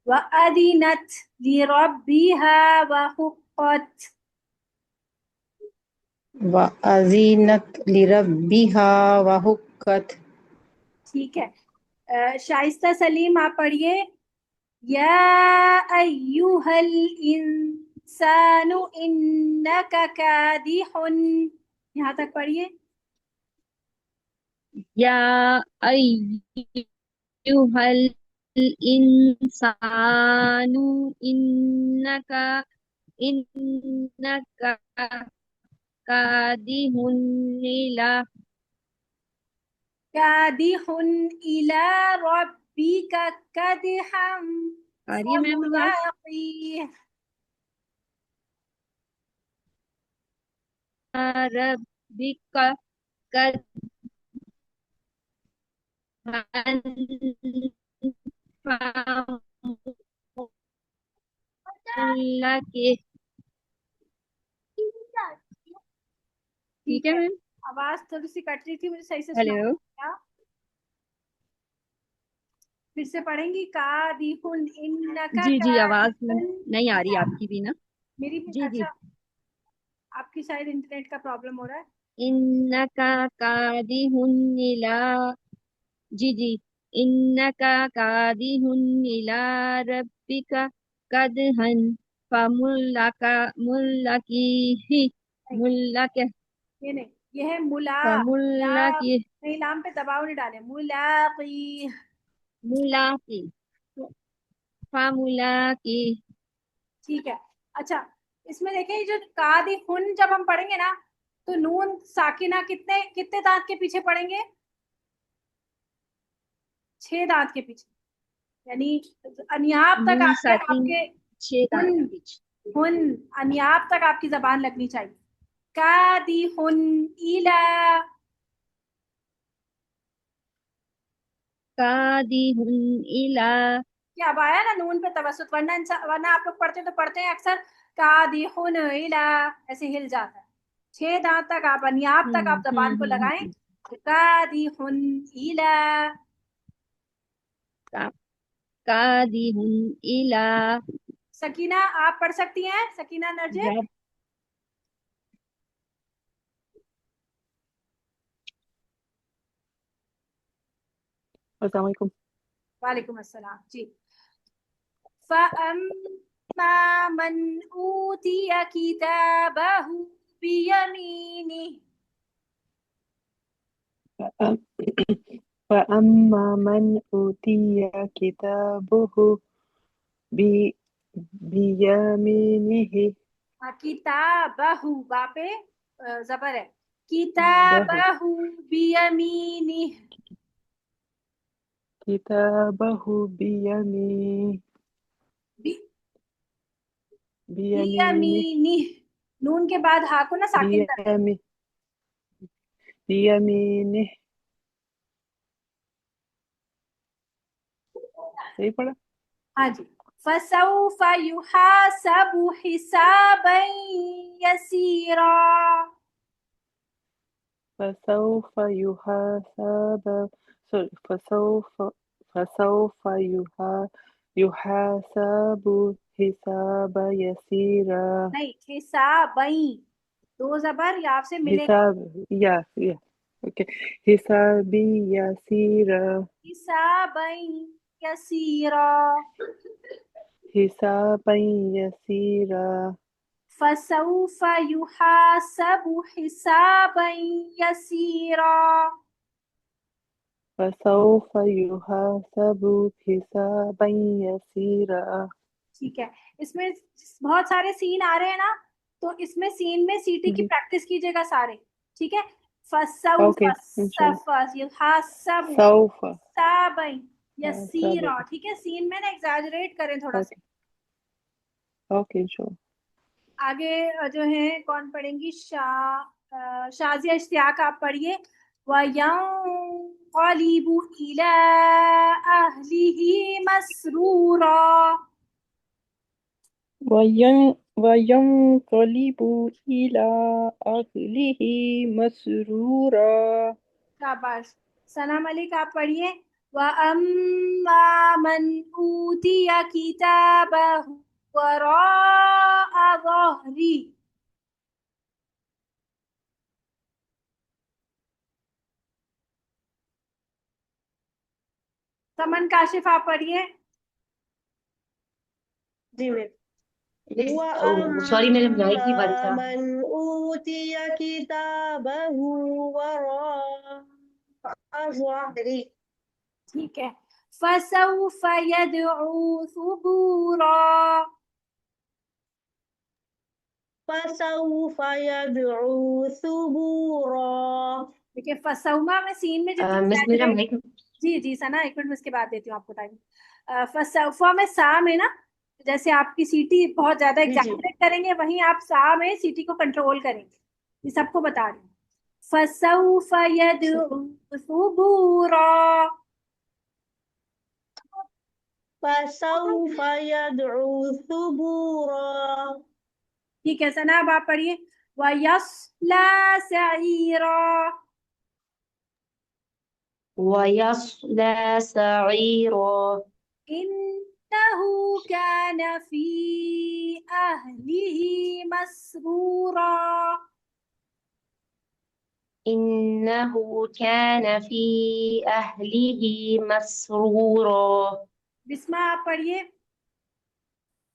वअज़िनत लिरब्बिहा वहुक़्क़त। वअज़ीनत लिरब्बिहा वहुक्कत। ठीक है, शाइस्ता सलीम आप पढ़िए। या अय्युहल इंसानु इन्नका कादिहुन। यहाँ तक पढ़िए। या अय्युहल इंसानु इन्नका इन्नका कादिहुन इला कादिहुन इला रब्बिका कदहम आ रही है मैम आवाज? फमुलाक़ीह। रब्बिका कदहन फमुलाक़ीह। ठीक ठीक है है, मैम। आवाज थोड़ी सी कट रही थी, मुझे सही से सुना हेलो। क्या? फिर से पढ़ेंगी। कादिहुन इन्नका जी जी, आवाज कादिहुन। नहीं आ रही आपकी भी ना? मेरी भी जी जी। अच्छा, आपकी शायद इंटरनेट का प्रॉब्लम हो रहा है। इन्नका कादिहुन इला, जी जी, इन्नका कादिहुन इला रब्बिका कदहन मुल्लकीही मुल्लक ये नहीं, ये है मुला या, फमुल्लकी नहीं लाम पे दबाव नहीं डाले, मुलाकी। मुलाकी फमुलाकी। ठीक है। अच्छा, इसमें देखिए ये जो कादी हुन जब हम पढ़ेंगे ना, तो नून साकिना कितने कितने दांत के पीछे पढ़ेंगे? 6 दांत के पीछे, यानी अनियाब तक नून आपके साकिन आपके 6 दांत हुन के पीछे। हुन अनियाब तक आपकी जबान लगनी चाहिए। कादी हुन इला, कादिहुन इला क्या अब आया ना नून पे तवसुत, वरना वरना आप लोग पढ़ते तो पढ़ते हैं अक्सर कादी हुन इला, ऐसे हिल जाता है। 6 दांत तक आप अनियाब तक आप जबान को लगाएं। कादी हुन इला, का, कादिहुन इला सकीना आप पढ़ सकती हैं, सकीना नरजे? रब अस्सलाम वालेकुम। वालेकुम अस्सलाम जी। फअम्मा मन ऊतिया किताबहु बियमीनिही, फअम्मा मन ऊतिया किताबुहु बि- बियमीनिहि किताबहु बा पे जबर है, बहु किताबहु बियमीनिही, किताबहु बियमीनिहि बियमीनिही, नून के बाद हा को ना साकिन कर दें। बियमी बियमीनिहि। सही पढ़ा? हाँ जी। फसौफ युहासबु हिसाबन यसीरा, फसौफ युहासब फसौफ युहासबु हिसाब यसीरा। नहीं हिसाबई, 2 जबर या आपसे मिलेंगे। हिसाब या ओके। हिसाबी यसीरा हिसाबई यसीरा, हिसाबन यसीरा फसौफ युहासबु हिसाबन यसीरा। फसौफ युहासबु हिसाबन यसीरा। ठीक है, इसमें बहुत सारे सीन आ रहे हैं ना, तो इसमें सीन में सीटी की जी प्रैक्टिस कीजिएगा सारे। ठीक है, फसौफ ओके इंशाल्लाह। युहासबु सौफ हिसाबन सब यसीरा। ठीक है, सीन में ना एग्जैजरेट करें थोड़ा सा। ओके ओके इंशाल्लाह। आगे जो है कौन पढ़ेंगी? शाजिया इश्तियाक आप पढ़िए। वयंक़लिबु इला अहलिही मसरूरा, वयंक़लिबु इला अहलिही मसरूरा। शाबाश। सना मलिक आप पढ़िए। वअम्मा मन ऊतिया किताबहु वराअ ज़हरी, समन काशिफ आप पढ़िए। जी मैं सॉरी मेरे माइक नहीं बंद था। मन ऊतिया किताबहु वराअ ज़हरी, ठीक है, फसौफ यदउ सुबूरा, फसौफ यदउ सुबूरा। देखिए फसौमा में सीन में जितनी मिस मेरा exaggerate- माइक। जी जी सना, 1 मिनट में इसके बाद देती हूँ आपको टाइम। फसौफा में सा में ना, जैसे आपकी सीटी बहुत ज्यादा जी जी एग्जैजरेट करेंगे, वहीं आप सा में सीटी को कंट्रोल करेंगे। ये सबको बता रही हूँ। फसौफ यदउ सुबूरा, फसौफ यदउ सुबूरा। ठीक है सना, अब आप पढ़िए। वयस्ला सईरा, वयस्ला सईरा, इन्नहु कान फी अहलिही मसरूरा, इन्नहु कान फी अहलिही मसरूरा। बिस्मा आप पढ़िए।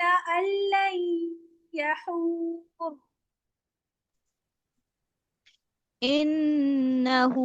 अन लन यहूर। इन्नहु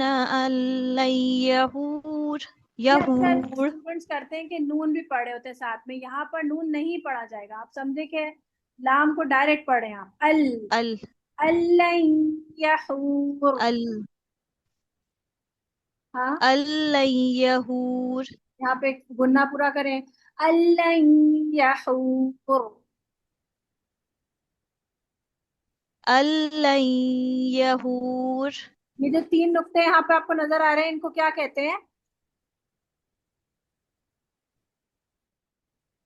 अन लन यहूर ये अक्सर यहूर स्टूडेंट्स करते हैं कि नून भी पढ़े होते हैं साथ में, यहाँ पर नून नहीं पढ़ा जाएगा। आप समझे कि लाम को डायरेक्ट पढ़े आप। अल अल्लन यहूर। अल हाँ, अन लन यहूर यहाँ पे गुन्ना पूरा करें। अल्लन यहूर। अन लन यहूर। ये जो 3 नुक्ते यहाँ पे आपको नजर आ रहे हैं, इनको क्या कहते हैं?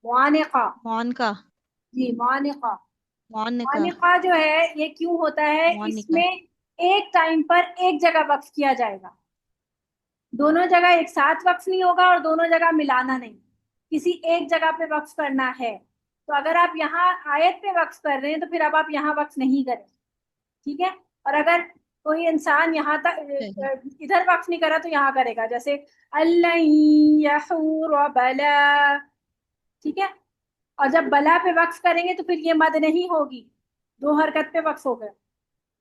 मुआनिका। मौनिका जी, मुआनिका। मौनिका मुआनिका जो है ये क्यों होता है? मौनिका इसमें एक टाइम पर एक जगह वक्फ किया जाएगा। दोनों जगह एक साथ वक्फ नहीं होगा और दोनों जगह मिलाना नहीं, किसी एक जगह पे वक्फ करना है। तो अगर आप यहाँ आयत पे वक्फ कर रहे हैं तो फिर अब आप यहाँ वक्फ नहीं करें, ठीक है? और अगर कोई इंसान यहाँ तक इधर वक्फ नहीं करा तो यहाँ करेगा, जैसे अल्लाह यहूर व बला, ठीक है? और जब बला पे वक्फ करेंगे तो फिर ये मद नहीं होगी, 2 हरकत पे वक्फ होगा,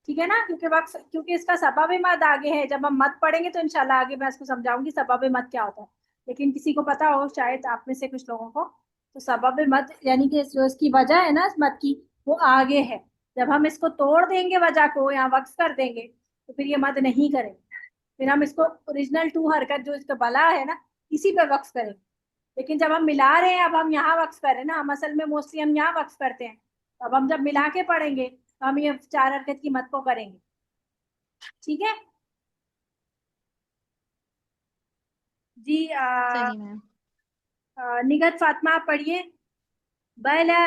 ठीक है ना? क्योंकि इसका सबब मद आगे है। जब हम मद पढ़ेंगे तो इंशाल्लाह आगे मैं इसको समझाऊंगी सबब मद क्या होता है। लेकिन किसी को पता हो, शायद आप में से कुछ लोगों को, तो सबब मद यानी कि जो इसकी वजह है ना इस मद की, वो आगे है। जब हम इसको तोड़ देंगे वजह को, यहाँ वक्फ कर देंगे, तो फिर ये मद नहीं करेंगे। फिर हम इसको ओरिजिनल 2 हरकत जो इसका बला है ना, इसी पे वक्फ करेंगे। लेकिन जब हम मिला रहे हैं, अब हम यहाँ वक्फ कर रहे हैं ना, हम असल में मोस्टली हम यहाँ वक्फ करते हैं। तो अब हम जब मिला के पढ़ेंगे तो हम ये 4 हरकत की मद को करेंगे, ठीक है जी? सही मैम। निगत फातिमा आप पढ़िए। बला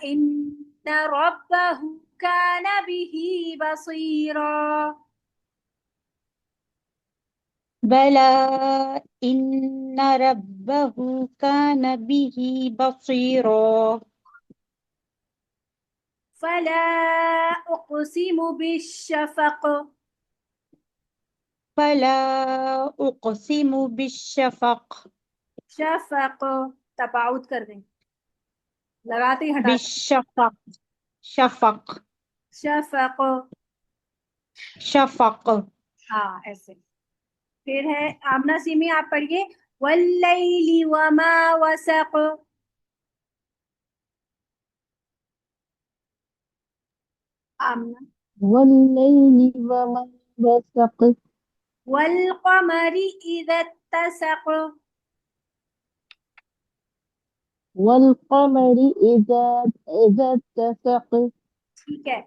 इन्न रब्बहु कान बिही बसीरा। बला इन्न रब्बहु कान बिही बसीरा। फला उक़्सिमु बिश्शफ़क़। फला उक़्सिमु बिश्शफ़क़। शफ़क़ तबाउद कर दें, लगाते ही हटा दें। बिश्शफ़क़ शफ़क़ शफ़क़, शफ़क़। हाँ ऐसे। फिर है आमना सीमी आप पढ़िए। वल्लैलि वमा वसक़। आमना। वल्लैलि वमा वसक़। वल्क़मरि इज़ा इत्तसक़। वल्क़मरि इज़ा इत्तसक़। ठीक है।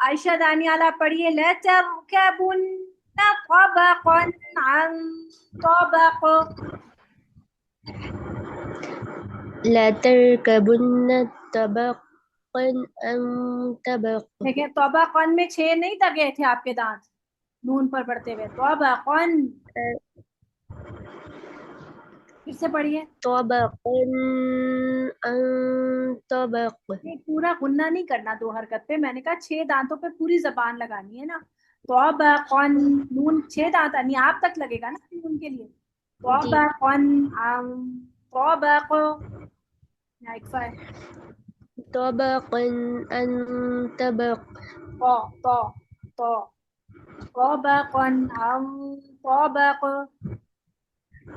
आयशा दानियाल आप पढ़िए। लतरकबुन्ना तबक़न अन तबक़। लतरकबुन्ना तबक़न अन तबक़। देखिए तबक़न में 6 नहीं दगे थे आपके दांत नून पर पढ़ते हुए। तबक़न, फिर से पढ़िए। तबक़न अन तबक़। ये पूरा गुन्ना नहीं करना 2 हरकत पे, मैंने कहा 6 दांतों पे पूरी जबान लगानी है ना। तबक़न, नून 6 दांत यानी आप तक लगेगा ना नून के लिए। जी तबक़न अन तबक़। यहाँ इक्फा है। तबक़न अन तबक़। तो तबक़न अन तबक़।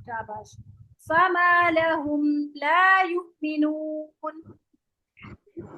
शाबाश। फमा लहुम ला युमिनून।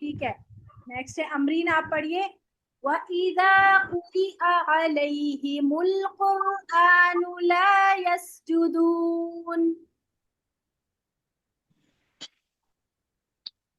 ठीक है। नेक्स्ट है अमरीन आप पढ़िए। वइज़ा क़ुरिअ अलैहिमुल क़ुरआनु ला यस्जुदून।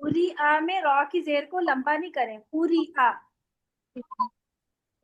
पूरी आ में रॉ की जेर को लंबा नहीं करें। पूरी आ।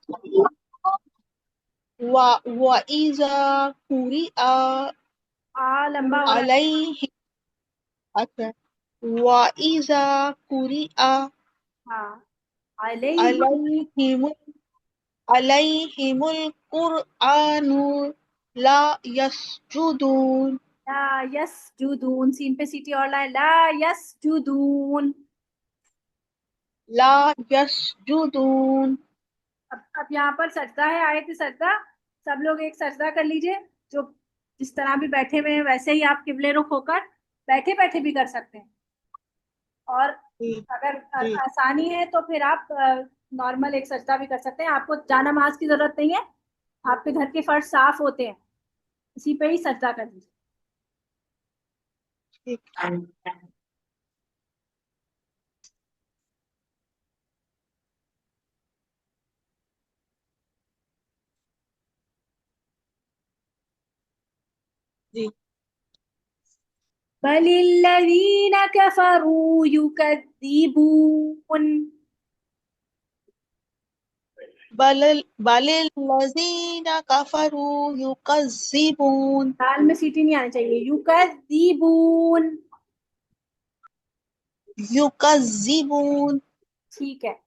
क़ुरिअ वइज़ा कुरिआ लंबा हो रहा है। अलैहि अच्छा वइज़ा कुरिआ हाँ अलैहि अलैहिमुल कुरआनु ला यस्जुदून ला यस्जुदून, सीन पे सीटी और लाए, ला यस्जुदून। ला यस्जुदून। अब यहाँ पर सजदा है, आयत सजदा। सब लोग एक सजदा कर लीजिए, जो जिस तरह भी बैठे हुए हैं वैसे ही आप किबले रुख होकर बैठे बैठे भी कर सकते हैं। और अगर आसानी है तो फिर आप नॉर्मल एक सजदा भी कर सकते हैं। आपको जानमाज की जरूरत नहीं है, आपके घर के फर्श साफ होते हैं, इसी पे ही सजदा कर लीजिए। जी बलिल्लज़ीन कफ़रू युकज़्ज़िबून। बलिल्लज़ीन कफ़रू युकज़्ज़िबून। दाल में सीटी नहीं आनी चाहिए, युकज़्ज़िबून। युकज़्ज़िबून। ठीक है,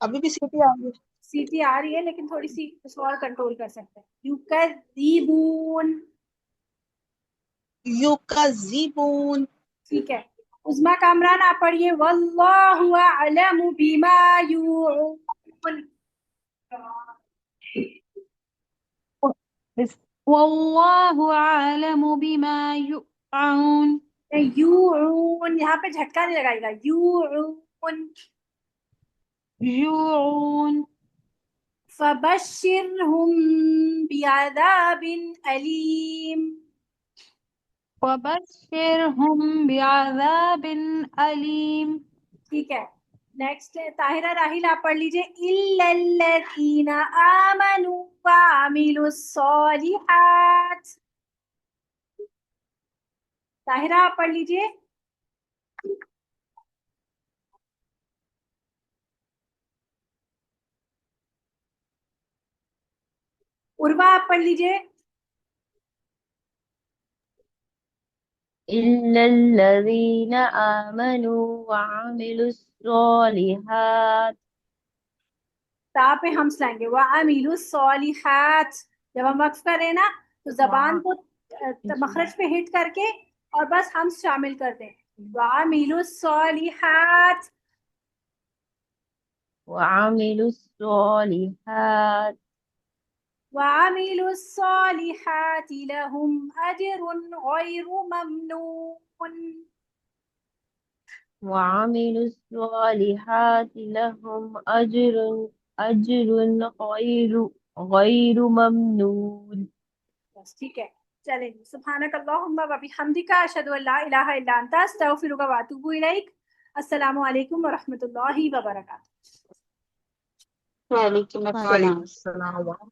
अभी भी सीटी आ रही है। सीटी आ रही है लेकिन थोड़ी सी इसको और कंट्रोल कर सकते हैं। युकज़्ज़िबून। युकज़्ज़िबून। ठीक है, उस्मा कामरान आप पढ़िए, वल्लाहु अअलमु बिमा यूऊन। वल्लाहु अअलमु बिमा युअऊन। यूऊन, यहाँ पे झटका नहीं लगाएगा, यूऊन। युऊन। फबश्शिरहुम बिअज़ाबिन अलीम। वबश्शिरहुम बिअज़ाबिन अलीम। ठीक है, नेक्स्ट ताहिरा राहिल आप पढ़ लीजिए, इल्लल्लज़ीना आमनू वअमिलुस्सॉलिहात। ताहिरा आप पढ़ लीजिए। उर्वा आप पढ़ लीजिए। इल्लल्लज़ीना आमनू वअमिलुस्सॉलिहात। ता पे हम लाएंगे, वअमिलुस्सॉलिहात। जब हम वक्फ करें ना तो जबान को मखरज पे हिट करके और बस हम शामिल कर दें, वअमिलुस्सॉलिहात। वअमिलुस्सॉलिहात। वअमिलुस्सॉलिहात लहुम अज्रुन गैरु ममनून। वअमिलुस्सॉलिहात लहुम अज्रुन गैरु ममनून। बस ठीक है, चलें। सुब्हानकल्लाहुम्मा व बिहम्दिका अशहदु अल्ला इलाहा इल्ला अंता अस्तगफिरुका व अतूबु इलैक। अस्सलामु अलैकुम व रहमतुल्लाहि व बरकातुहू। वालेकुम अस्सलाम। वालेकुम अस्सलाम।